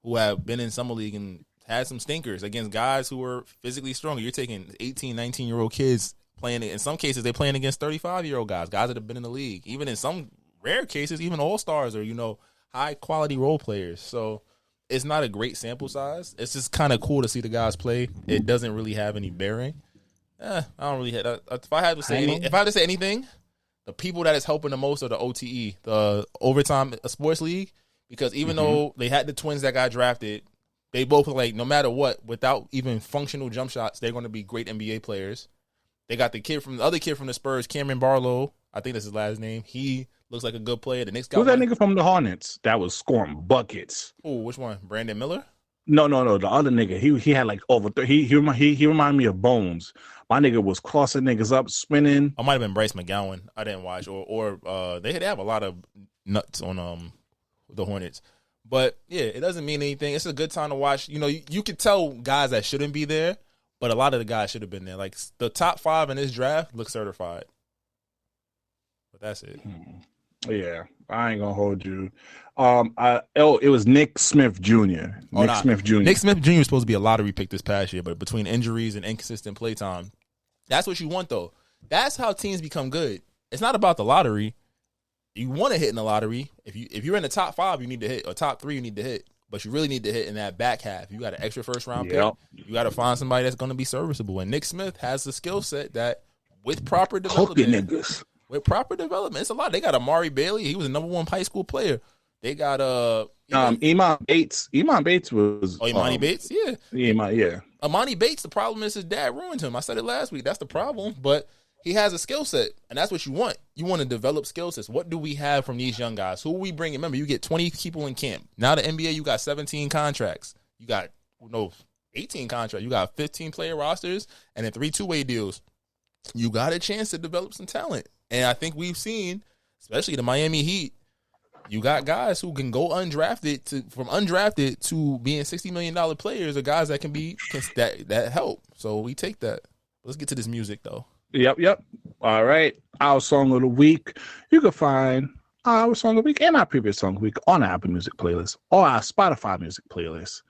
who have been in Summer League and had some stinkers against guys who were physically stronger. You're taking 18, 19-year-old kids playing it. In some cases, they're playing against 35-year-old guys that have been in the league. Even in some rare cases, even all-stars are, high-quality role players. So it's not a great sample size. It's just kind of cool to see the guys play. It doesn't really have any bearing. I don't really have that. If I had to say anything, the people that is helping the most are the OTE, the Overtime Sports League, because even though they had the twins that got drafted, they both are like, no matter what, without even functional jump shots, they're going to be great NBA players. They got the other kid from the Spurs, Cameron Barlow. I think that's his last name. He looks like a good player. The Knicks got Who's that nigga from the Hornets that was scoring buckets? Oh, which one? Brandon Miller? No. The other nigga. He had like over 30. He reminded me of Bones. My nigga was crossing niggas up, spinning. I might have been Bryce McGowan. I didn't watch. Or they have a lot of nuts on the Hornets. But yeah, it doesn't mean anything. It's a good time to watch. You could tell guys that shouldn't be there, but a lot of the guys should have been there. Like the top 5 in this draft look certified. But that's it. Yeah, I ain't gonna hold you. It was Nick Smith Jr. Nick Smith Jr. was supposed to be a lottery pick this past year, but between injuries and inconsistent play time, that's what you want though. That's how teams become good. It's not about the lottery. You want to hit in the lottery. If you're in the top 5, you need to hit, or top 3, you need to hit. But you really need to hit in that back half. You got an extra first round pick. You got to find somebody that's going to be serviceable. And Nick Smith has the skill set that, with proper development, it's a lot. They got Amari Bailey. He was a #1 high school player. They got Iman Bates. Iman Bates was Imani Bates. Yeah. Yeah. Imani Bates. The problem is his dad ruined him. I said it last week. That's the problem. But he has a skill set, and that's what you want. You want to develop skill sets. What do we have from these young guys? Who are we bringing? Remember, you get 20 people in camp. Now the NBA, you got 17 contracts. You got 18 contracts. You got 15 player rosters and then 3 two-way deals. You got a chance to develop some talent. And I think we've seen especially the Miami Heat. You got guys who can go from undrafted to being $60 million players, or guys that can be that help. So we take that. Let's get to this music though. Yep. All right. Our song of the week. You can find our song of the week and our previous song of the week on our Apple Music playlist or our Spotify music playlist.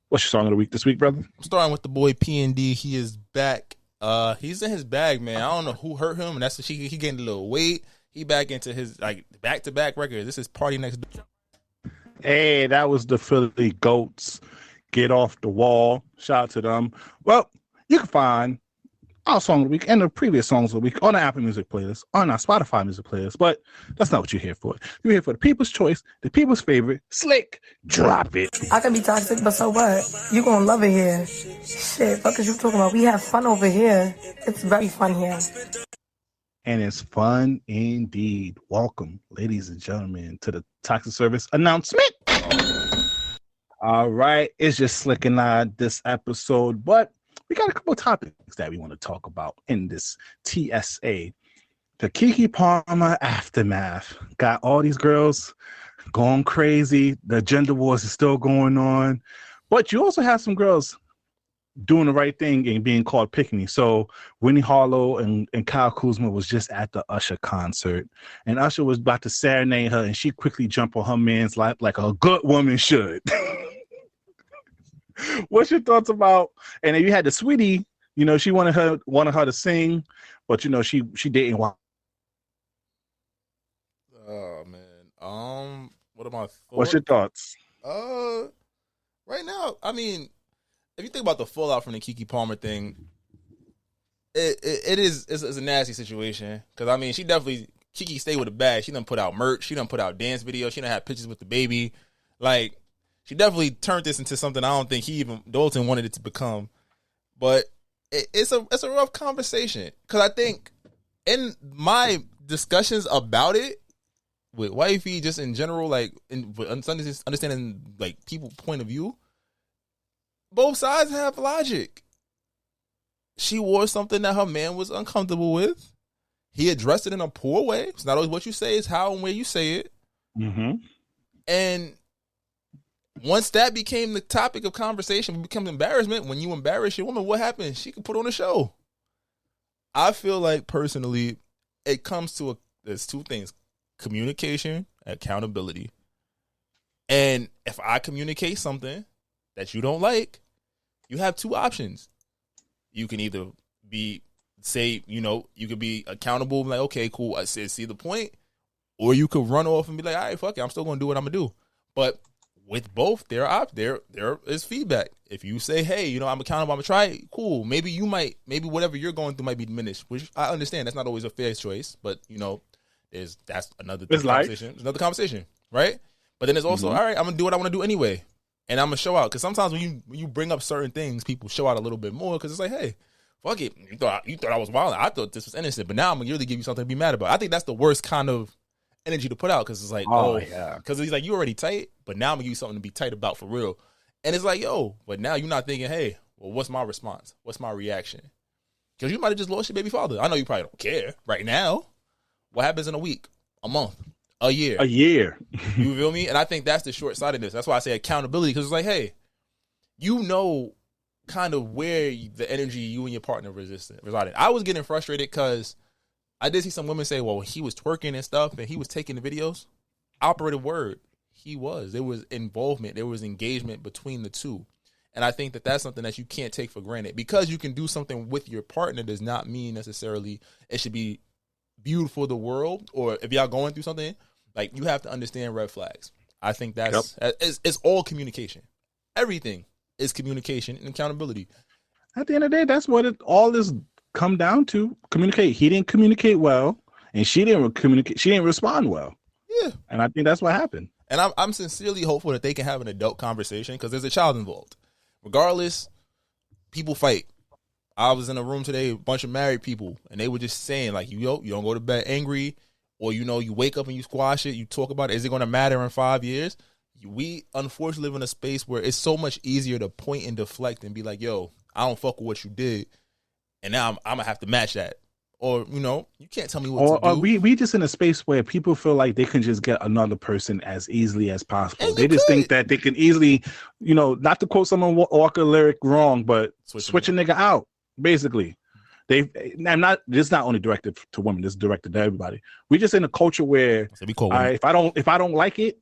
What's your song of the week this week, brother? I'm starting with the boy P&D. He is back. He's in his bag, man. I don't know who hurt him, and that's he gained a little weight. He back into his back-to-back record. This is PartyNextDoor. Hey, that was the Philly Goats. Get off the wall. Shout out to them. Well, you can find our song of the week and the previous songs of the week on the Apple Music playlist, on our Spotify music playlist, but that's not what you're here for. You're here for the people's choice, the people's favorite, Slick. Drop it. I can be toxic, but so what? You gonna love it here. Shit, fuck is you talking about? We have fun over here. It's very fun here. And it's fun indeed. Welcome, ladies and gentlemen, to the Toxic Service announcement. All right, it's just Slick and I this episode, but we got a couple of topics that we want to talk about in this TSA. The Keke Palmer aftermath got all these girls going crazy. The gender wars is still going on, but you also have some girls doing the right thing and being called pick-me. So Winnie Harlow and Kyle Kuzma was just at the Usher concert, and Usher was about to serenade her, and she quickly jumped on her man's lap like a good woman should. What's your thoughts about? And then you had the Sweetie, she wanted her to sing, but she didn't want. Oh man. What are my thoughts? What's your thoughts? Right now, I mean, if you think about the fallout from the Keke Palmer thing, it's a nasty situation. Because I mean, Keke stayed with a bag. She done put out merch. She done put out dance videos. She done had pictures with the baby. Like, she definitely turned this into something I don't think Dalton wanted it to become. But it's a rough conversation. Because I think in my discussions about it with wifey, just in general, like understanding like people's point of view, both sides have logic. She wore something that her man was uncomfortable with. He addressed it in a poor way. It's not always what you say, it's how and where you say it. Mm-hmm. And once that became the topic of conversation, it becomes embarrassment. When you embarrass your woman, what happens? She can put on a show. I feel like, personally, it comes to there's two things: communication, accountability. And if I communicate something that you don't like, you have two options. You can either you could be accountable, like, okay, cool, I see the point, or you could run off and be like, all right, fuck it, I'm still gonna do what I'm gonna do. But with both, there is feedback. If you say, hey, I'm accountable, I'm gonna try it, cool. Maybe whatever you're going through might be diminished, which I understand. That's not always a fair choice, but that's another conversation. It's another conversation, right? But then there's also, all right, I'm gonna do what I want to do anyway, and I'm gonna show out. Because sometimes when you bring up certain things, people show out a little bit more because it's like, hey, fuck it, you thought I was wild. I thought this was innocent, but now I'm gonna really give you something to be mad about. I think that's the worst kind of energy to put out, because it's like, yeah, because he's like, you already tight, but now I'm gonna give you something to be tight about for real. And it's like, yo, but now you're not thinking, hey, well, what's my response? What's my reaction? Because you might have just lost your baby father. I know you probably don't care right now. What happens in a week, a month, a year? A year. You feel me? And I think that's the short-sightedness. That's why I say accountability, because it's like, hey, kind of where the energy you and your partner resided. I was getting frustrated because I did see some women say, well, he was twerking and stuff and he was taking the videos. Operative word, he was. There was involvement. There was engagement between the two. And I think that that's something that you can't take for granted. Because you can do something with your partner does not mean necessarily it should be viewed for the world. Or if y'all going through something, like, you have to understand red flags. I think it's all communication. Everything is communication and accountability. At the end of the day, that's what it all is come down to. Communicate. He didn't communicate well, and she didn't communicate. She didn't respond well. Yeah, and I think that's what happened. And I'm sincerely hopeful that they can have an adult conversation, because there's a child involved. Regardless, people fight. I was in a room today, a bunch of married people, and they were just saying, like, you don't go to bed angry, or you wake up and you squash it, you talk about it. Is it going to matter in 5 years? We unfortunately live in a space where it's so much easier to point and deflect and be like, yo, I don't fuck with what you did, and now I'm going to have to match that. or you can't tell me what to do. Or we just in a space where people feel like they can just get another person as easily as possible. They just think that they can easily, not to quote someone Walker lyric wrong, but switch a nigga out. Basically, I'm not. This is not only directed to women. This is directed to everybody. We just in a culture where if I don't like it,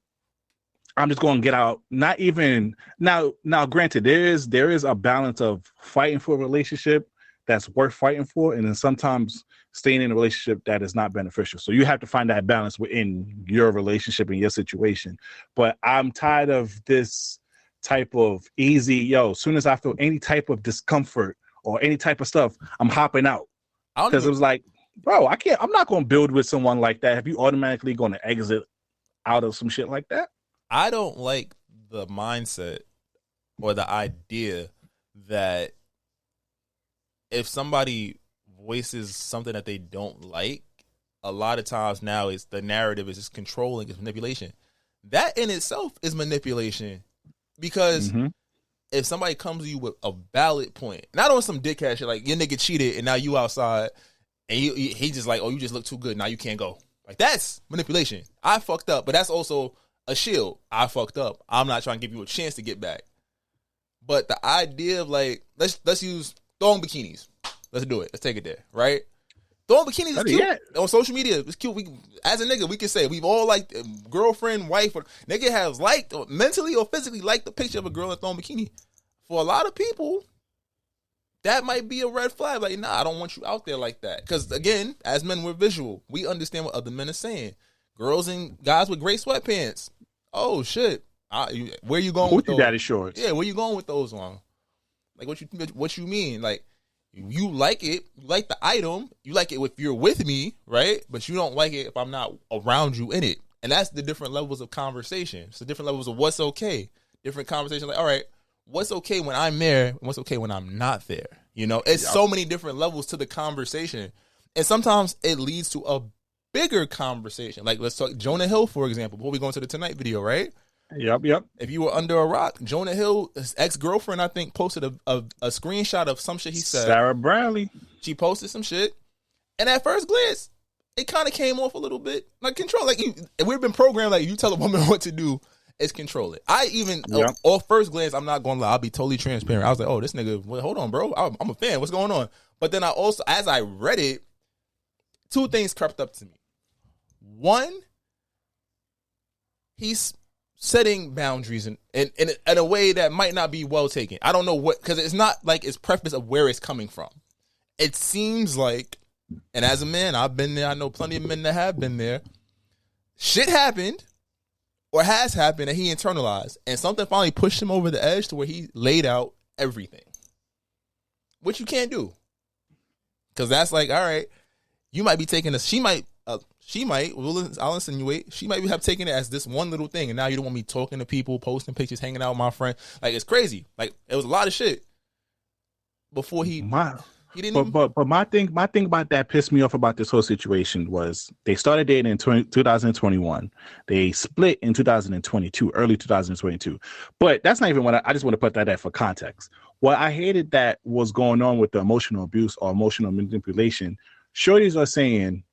I'm just going to get out. Not even now. Granted, there is a balance of fighting for a relationship that's worth fighting for, and then sometimes staying in a relationship that is not beneficial. So you have to find that balance within your relationship and your situation. But I'm tired of this type of easy, as soon as I feel any type of discomfort or any type of stuff, I'm hopping out. Because it was like, bro, I'm not going to build with someone like that. Have you automatically going to exit out of some shit like that? I don't like the mindset or the idea that if somebody voices something that they don't like, a lot of times now the narrative is just controlling, it's manipulation. That in itself is manipulation, because if somebody comes to you with a valid point, not on some dickhead shit like your nigga cheated and now you outside and he just like, oh, you just look too good, now you can't go. Like, that's manipulation. I fucked up, but that's also a shield. I fucked up. I'm not trying to give you a chance to get back. But the idea of like, let's use throwing bikinis. Let's do it. Let's take it there, right? Throwing bikinis is cute. On social media, it's cute. We, as a nigga, we can say we've all liked girlfriend, wife, or nigga has liked or mentally or physically liked the picture of a girl in a throwing bikini. For a lot of people, that might be a red flag. Like, nah, I don't want you out there like that. Because again, as men, we're visual. We understand what other men are saying. Girls and guys with gray sweatpants. Oh shit! Where you going with those? Daddy shorts. Yeah, where you going with those on? Like, what you mean? Like, you like it, you like the item, you like it if you're with me, right? But you don't like it if I'm not around you in it. And that's the different levels of conversation. It's the different levels of what's okay. Different conversations. Like, all right, what's okay when I'm there and what's okay when I'm not there? It's so many different levels to the conversation. And sometimes it leads to a bigger conversation. Like, let's talk Jonah Hill, for example, before we go into the Tonight video, right? Yep. If you were under a rock, Jonah Hill, his ex-girlfriend, I think, posted a screenshot of some shit he said. Sarah Bradley. She posted some shit. And at first glance, it kind of came off a little bit like control. Like, we've been programmed, like, you tell a woman what to do, it's control it. I even, off first glance, I'm not going to lie, I'll be totally transparent. I was like, oh, this nigga, well, hold on, bro. I'm a fan. What's going on? But then I also, as I read it, two things crept up to me. One, he's setting boundaries in a way that might not be well taken. I don't know what, because it's not like it's preface of where it's coming from. It seems like, and as a man, I've been there, I know plenty of men that have been there, shit happened or has happened that he internalized, and something finally pushed him over the edge to where he laid out everything, which you can't do. Because that's like, all right, you might be taking this, I'll insinuate, she might have taken it as this one little thing, and now you don't want me talking to people, posting pictures, hanging out with my friend. Like, it's crazy. Like, it was a lot of shit before he didn't. But my thing about that pissed me off about this whole situation was they started dating in 2021. They split in 2022, early 2022. But that's not even what I just want to put that there for context. What I hated that was going on with the emotional abuse or emotional manipulation. Shorties are saying,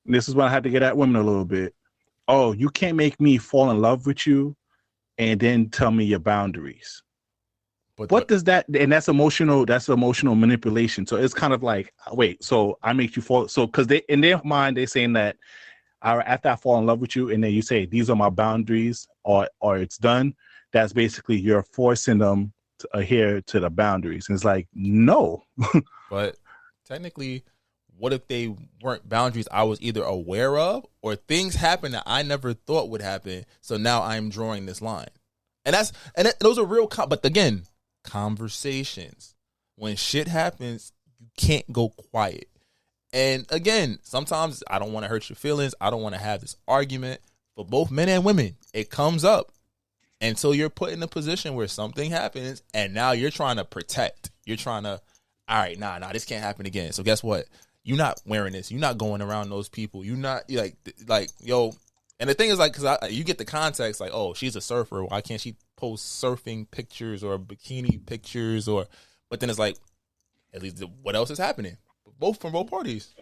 this is when I had to get at women a little bit. Oh, you can't make me fall in love with you and then tell me your boundaries. But what does that, and that's emotional manipulation. So it's kind of like, wait, so I make you fall. So, because they, in their mind, they're saying that after I fall in love with you and then you say, these are my boundaries or it's done. That's basically you're forcing them to adhere to the boundaries. And it's like, no. But technically, what if they weren't boundaries I was either aware of, or things happen that I never thought would happen, so now I'm drawing this line? And those are real, but again, conversations. When shit happens, you can't go quiet. And again, sometimes I don't want to hurt your feelings. I don't want to have this argument. For both men and women, it comes up. And so you're put in a position where something happens, and now you're trying to protect. You're trying to, all right, nah, this can't happen again. So guess what? You're not wearing this. You're not going around those people. You're not like, yo. And the thing is, like, because you get the context, like, oh, she's a surfer. Why can't she post surfing pictures or bikini pictures? But then it's like, at least what else is happening? both parties.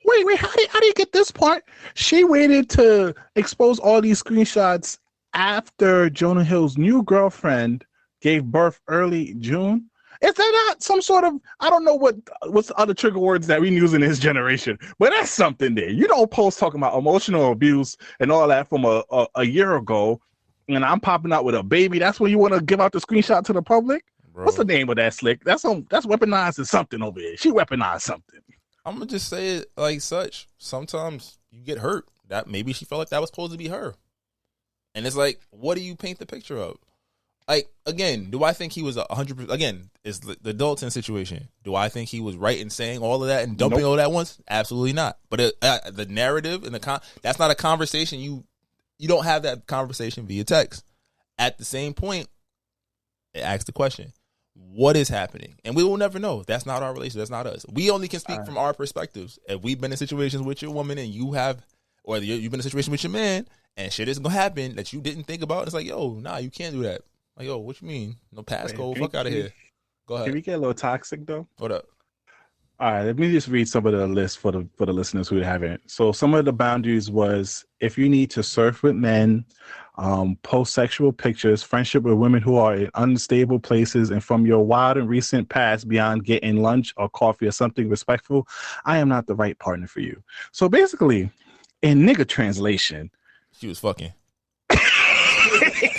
Wait, how do you get this part? She waited to expose all these screenshots after Jonah Hill's new girlfriend gave birth early June. Is that not some sort of, I don't know what's the other trigger words that we use in this generation, but that's something there. You don't post talking about emotional abuse and all that from a year ago, and I'm popping out with a baby. That's when you want to give out the screenshot to the public? Bro. What's the name of that, Slick? That's weaponized as something over here. She weaponized something. I'm gonna just say it like such. Sometimes you get hurt. That maybe she felt like that was supposed to be her, and it's like, what do you paint the picture of? Like, again, do I think he was 100%? Again, it's the Dalton situation. Do I think he was right in saying all of that and dumping all that once? Absolutely not. But the narrative and that's not a conversation. You don't have that conversation via text. At the same point, it asks the question, what is happening? And we will never know. That's not our relationship. That's not us. We only can speak from our perspectives. If we've been in situations with your woman and you have, or you've been in a situation with your man and shit is going to happen that you didn't think about, it's like, yo, nah, you can't do that. Like, yo, what you mean? No passcode? Fuck out of here. Go ahead. Can we get a little toxic, though? What up? All right, let me just read some of the list for the listeners who haven't. So some of the boundaries was if you need to surf with men, post sexual pictures, friendship with women who are in unstable places, and from your wild and recent past beyond getting lunch or coffee or something respectful, I am not the right partner for you. So basically, in nigga translation, she was fucking.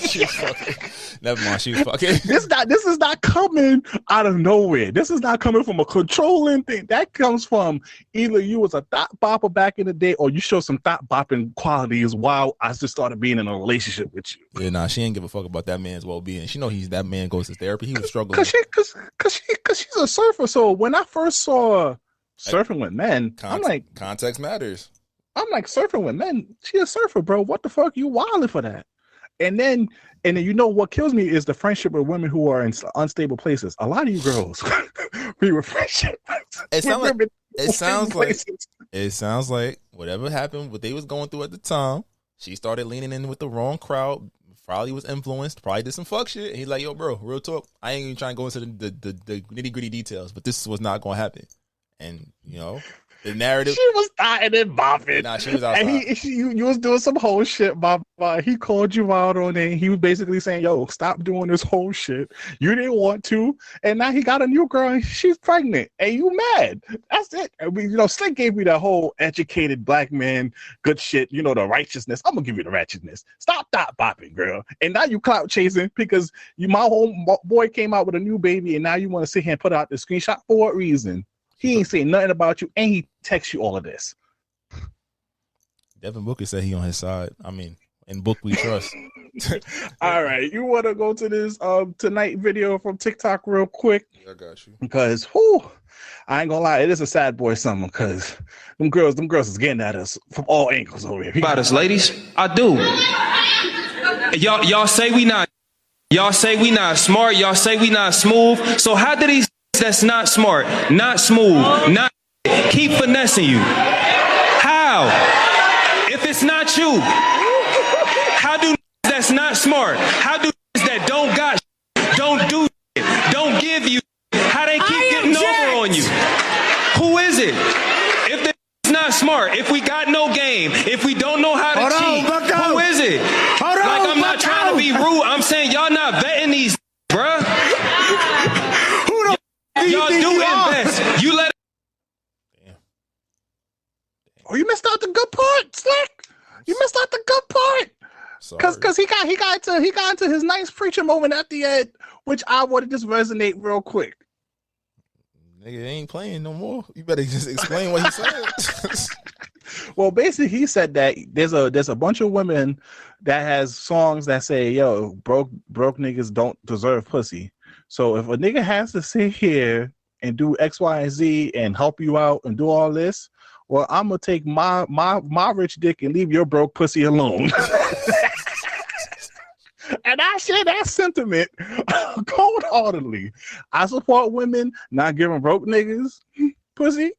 She was fucking. Never mind, she was fucking. This is not coming out of nowhere. This is not coming from a controlling thing. That comes from either you was a thought bopper back in the day, or you show some thought bopping qualities while I just started being in a relationship with you. Yeah, nah, she ain't give a fuck about that man's well being. She know that man goes to therapy. He was struggling. Cause she's a surfer. So when I first saw surfing with men, I'm like, context matters. I'm like, surfing with men. She a surfer, bro. What the fuck? You wilding for that? And then you know what kills me is the friendship with women who are in unstable places. A lot of you girls, we were friendship. It sounds like whatever happened, what they was going through at the time, she started leaning in with the wrong crowd. Probably was influenced. Probably did some fuck shit. And he's like, yo, bro, real talk. I ain't even trying to go into the nitty gritty details, but this was not going to happen. And you know. The narrative. She was dying and bopping. Nah, she was outside. And you was doing some whole shit, Bob. He called you out on it. He was basically saying, yo, stop doing this whole shit. You didn't want to. And now he got a new girl and she's pregnant. And you mad. That's it. I mean, Slick gave me that whole educated black man, good shit, the righteousness. I'm going to give you the righteousness. Stop that bopping, girl. And now you clout chasing because my whole boy came out with a new baby and now you want to sit here and put out the screenshot for what reason? He ain't saying nothing about you, and he texts you all of this. Devin Booker said he on his side. I mean, in book we trust. All right, you want to go to this tonight video from TikTok real quick? I got you. Because, I ain't gonna lie, it is a sad boy summer. Because them girls is getting at us from all angles over here. About us, ladies, I do. Y'all say we not. Y'all say we not smart. Y'all say we not smooth. So how do these that's not smart, not smooth, not keep finessing you? How? If it's not you, how do that's not smart? How do that don't got, don't do, don't give you? How they keep getting over on you? Who is it? If it's not smart, if we got no game, if we don't know how to cheat, who is it? Like I'm not trying to be rude. I'm saying y'all not vetting these, bruh. Y'all do invest. You let. Damn. Oh, you missed out the good part, Slick. You missed out the good part. Cause he got into his nice preacher moment at the end, which I want to just resonate real quick. Nigga ain't playing no more. You better just explain what he said. Well, basically, he said that there's a bunch of women that has songs that say, "Yo, broke niggas don't deserve pussy." So if a nigga has to sit here and do X, Y, and Z and help you out and do all this, well, I'm gonna take my rich dick and leave your broke pussy alone. And I share that sentiment cold-heartedly. I support women not giving broke niggas pussy,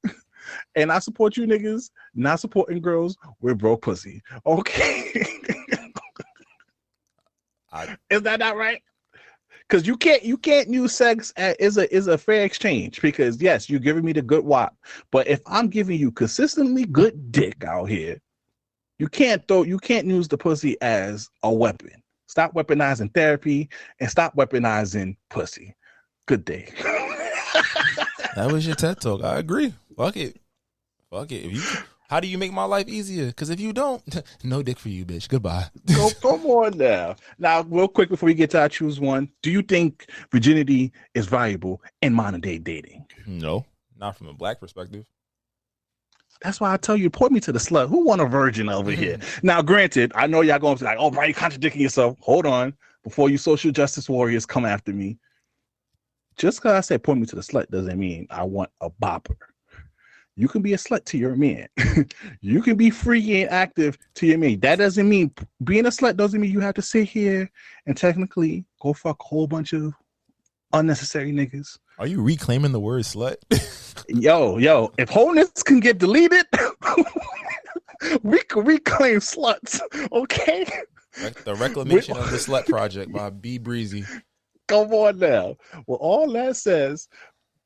and I support you niggas not supporting girls with broke pussy. Okay. Is that not right? Because you can't use sex is a fair exchange, because yes, you're giving me the good wop, but if I'm giving you consistently good dick out here, you can't use the pussy as a weapon. Stop weaponizing therapy and stop weaponizing pussy. Good day. That was your TED talk. I agree. Fuck it. How do you make my life easier? Because if you don't, no dick for you, bitch. Goodbye. Come on now. Now, real quick before we get to our choose one, do you think virginity is valuable in modern day dating? No, not from a black perspective. That's why I tell you, point me to the slut. Who want a virgin over here? Now, granted, I know y'all going to be like, oh, Brian, you're contradicting yourself. Hold on. Before you social justice warriors come after me. Just because I said point me to the slut doesn't mean I want a bopper. You can be a slut to your man. You can be free and active to your man. That doesn't mean being a slut doesn't mean you have to sit here and technically go fuck a whole bunch of unnecessary niggas. Are you reclaiming the word slut? Yo, if wholeness can get deleted, we can reclaim sluts, okay? The Reclamation of the Slut Project by B. Brezzy. Come on now. Well, all that says,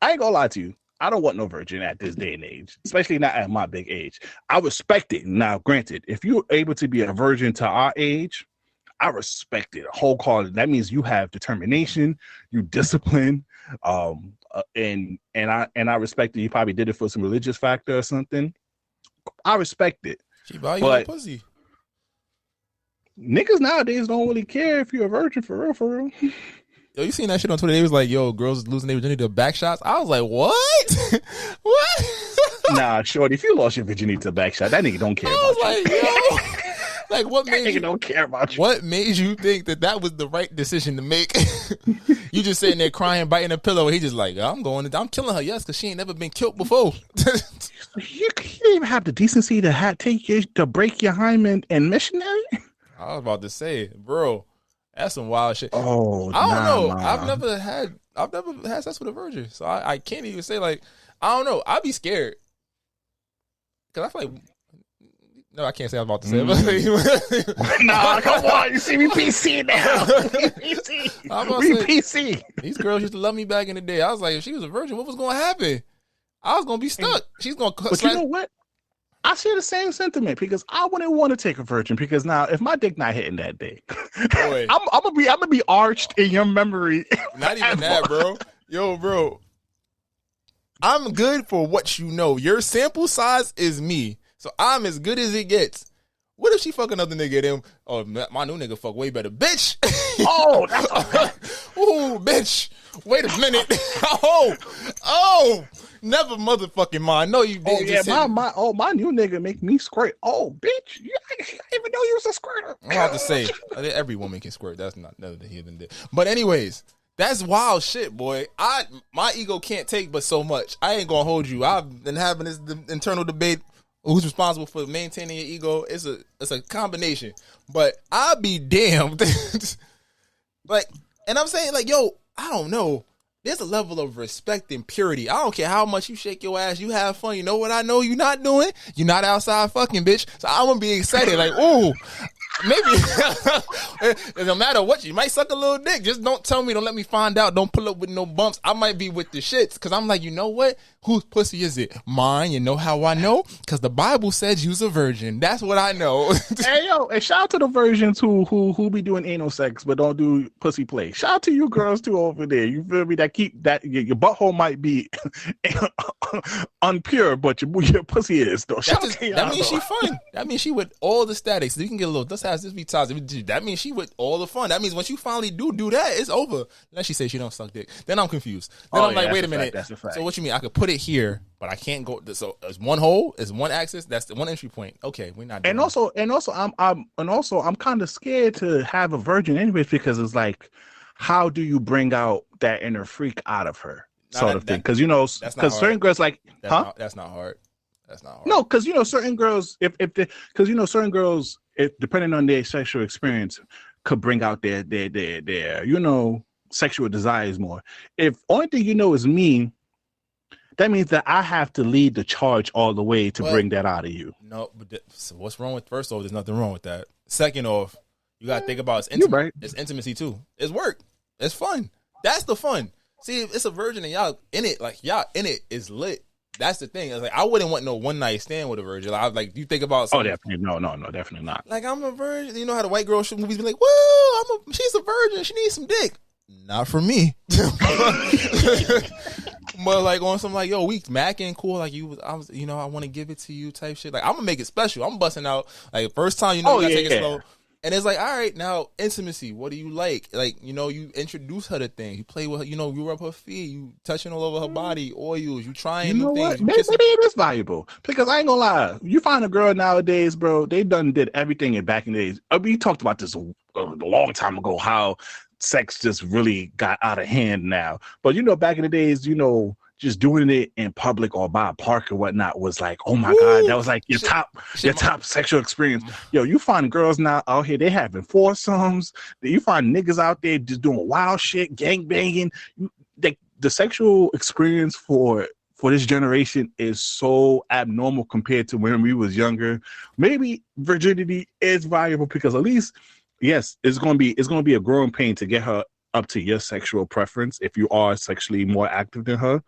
I ain't gonna lie to you. I don't want no virgin at this day and age, especially not at my big age. I respect it. Now, granted, if you're able to be a virgin to our age, I respect it wholeheartedly. That means you have determination, you discipline, and I respect that you probably did it for some religious factor or something. I respect it. She value your pussy. Niggas nowadays don't really care if you're a virgin for real. Yo, you seen that shit on Twitter? They was like, yo, girls losing their virginity to back shots. I was like, what? What? Nah, shorty, if you lost your virginity to back shot, that nigga don't care about you. I was like, yo. Like, what made that nigga you don't care about you? What made you think that was the right decision to make? You just sitting there crying, biting a pillow. He just like, I'm killing her, yes, because she ain't never been killed before. You didn't even have the decency to break your hymen and missionary? I was about to say, bro, that's some wild shit. Oh, I don't know. Man. I've never had sex with a virgin, so I can't even say, like, I don't know. I'd be scared because I feel like, no, I can't say I was about to say it. Nah, come on, you see me PC now. PC. These girls used to love me back in the day. I was like, if she was a virgin, what was going to happen? I was going to be stuck. She's going to. But you know what? I share the same sentiment because I wouldn't want to take a virgin because now if my dick not hitting that day, I'm gonna be arched in your memory. Not even that, bro. Yo, bro. I'm good for what you know. Your sample size is me, so I'm as good as it gets. What if she fuck another nigga? Then, oh, my new nigga fuck way better, bitch. Oh, that's ooh, bitch. Wait a minute. Oh. Never motherfucking mind. No, you didn't. Oh yeah, my new nigga make me squirt. Oh, bitch, I didn't even know you was a squirter. I'm about to say every woman can squirt. That's not none of the heathen did. But anyways, that's wild shit, boy. My ego can't take but so much. I ain't gonna hold you. I've been having this internal debate. Who's responsible for maintaining your ego? It's a combination. But I'll be damned. Like, and I'm saying, like, yo, I don't know. There's a level of respect and purity. I don't care how much you shake your ass. You have fun. You know what I know you're not doing? You're not outside fucking, bitch. So I'm going to be excited. Like, ooh, maybe. It don't matter what. You might suck a little dick. Just don't tell me. Don't let me find out. Don't pull up with no bumps. I might be with the shits. Because I'm like, you know what? Whose pussy is it? Mine. You know how I know? Because the Bible says you's a virgin. That's what I know. Hey, yo. And shout out to the virgins who be doing anal sex but don't do pussy play. Shout out to you girls too over there. You feel me? That keep that your butthole might be unpure, but your pussy is though. That means she fun. That means she with all the statics. You can get a little. This has this be toxic. That means she with all the fun. That means once you finally do that, it's over. Unless she says she don't suck dick, then I'm confused. Then I'm like, wait a minute. That's a fact. So what you mean? I could put it here, but I can't go. So it's one hole, it's one axis. That's the one entry point. Okay, we're not. Doing And also, I'm kind of scared to have a virgin anyways because it's like, how do you bring out that inner freak out of her, sort of thing? Because because certain girls like, that's not hard. That's not hard. No, because certain girls, certain girls, depending on their sexual experience, could bring out their sexual desires more. If only thing is me, that means that I have to lead the charge all the way to bring that out of you. No, but so what's wrong with, first off, there's nothing wrong with that. Second off, you got to think about it's intimacy too. It's work. It's fun. That's the fun. See, it's a virgin and y'all in it. Like, y'all in it is lit. That's the thing. It's like, I wouldn't want no one night stand with a virgin. Like, you think about something. Oh, definitely. No, definitely not. Like, I'm a virgin. You know how the white girl movies be like, whoa, she's a virgin. She needs some dick. Not for me. But like on some like, yo, we macking cool. Like I want to give it to you type shit. Like, I'm gonna make it special. I'm busting out like first time. You gotta take it slow. And it's like, all right, now intimacy. What do you like? Like, you introduce her to things. You play with her. You rub her feet. You touching all over her body. Oils. You trying new things. Maybe it is valuable because I ain't gonna lie. You find a girl nowadays, bro. They done did everything in back in the days. We talked about this a long time ago. How sex just really got out of hand now. But back in the days, just doing it in public or by a park or whatnot was like, oh my God, that was like your top sexual experience. Yo, you find girls now out here, they having foursomes. You find niggas out there just doing wild shit, gang banging. The sexual experience for this generation is so abnormal compared to when we was younger. Maybe virginity is valuable because at least, yes, it's gonna be a growing pain to get her up to your sexual preference if you are sexually more active than her.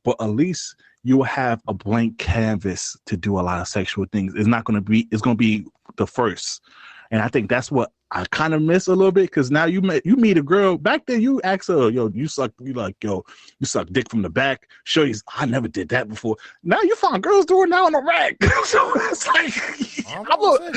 But at least you will have a blank canvas to do a lot of sexual things. It's going to be the first. And I think that's what I kind of miss a little bit because now you meet a girl. Back then you ask her, yo, you suck dick from the back. Show you, I never did that before. Now you find girls doing that on the rack. So it's like,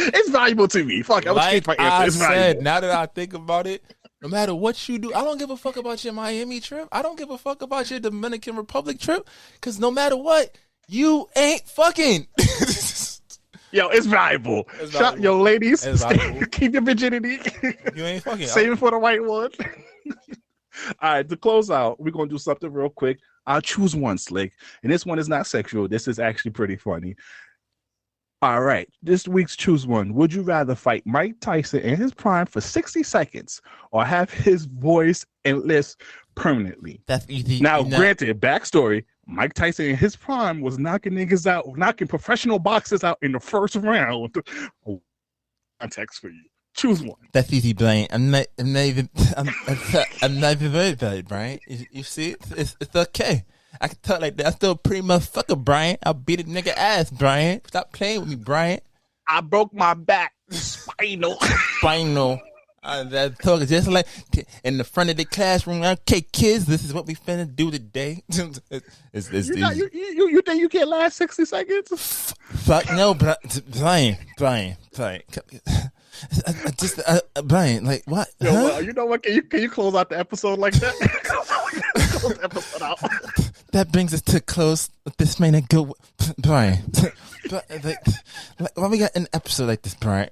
it's valuable to me. Fuck, I said, now that I think about it, no matter what you do, I don't give a fuck about your Miami trip. I don't give a fuck about your Dominican Republic trip. Because no matter what, you ain't fucking. Yo, it's valuable. Yo, ladies, keep your virginity. You ain't fucking. Save it for the right one. All right, to close out, we're going to do something real quick. I'll choose one, Slick. And this one is not sexual. This is actually pretty funny. All right, this week's choose one. Would you rather fight Mike Tyson in his prime for 60 seconds or have his voice and lisp permanently? That's easy. Now, granted, backstory, Mike Tyson in his prime was knocking niggas out, knocking professional boxers out in the first round. Context for you. Choose one. That's easy, Brian. I'm not even worried about it, Brian. You see, it's okay. I can talk like that. I'm still a pretty motherfucker, Brian. I'll beat a nigga ass, Brian. Stop playing with me, Brian. I broke my back. Spinal. That talk is just like in the front of the classroom. Okay, kids, this is what we finna do today. You think you can last 60 seconds? Fuck no, Brian. Brian, like what? Yo, well, you know what? Can you close out the episode like that? Close the episode out. That brings us to close. This may not go, Brian. Why we got an episode like this, Brian?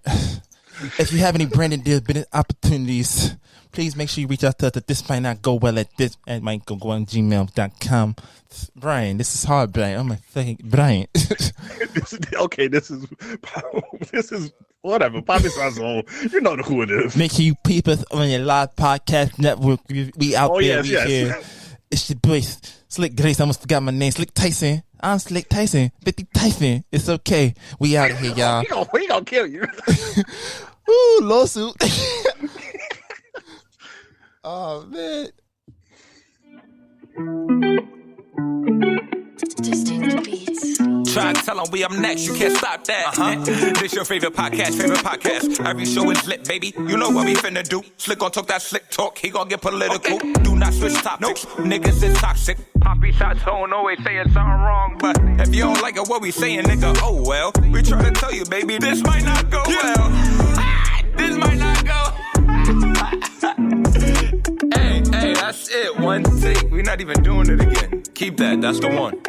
If you have any branded deal business opportunities, please make sure you reach out to us. This might not go well at might go on gmail.com. Brian, this is hard, Brian. Oh my fucking Brian. This is whatever. Poppy sounds old. You know who it is. Make sure you peep us on your live podcast network. We out there. Yes. Here. It's your boy, Slick Grace. I almost forgot my name. Slick Tyson. I'm Slick Tyson. 50 Tyson. It's okay. We out here, y'all. He gonna kill you. Ooh, lawsuit. Oh, man. Distinct beats. Try to tell them we up next, you can't stop that. This your favorite podcast. Every show is lit, baby. You know what we finna do. Slick gon' talk that slick talk, he gon' get political. Okay. Do not switch topics, niggas is toxic. Poppy shots don't always saying something wrong, but if you don't like it, what we saying, nigga, oh well. We try to tell you, baby, this might not go well. This might not go. Hey, that's it. One take. We're not even doing it again. Keep that. That's the one.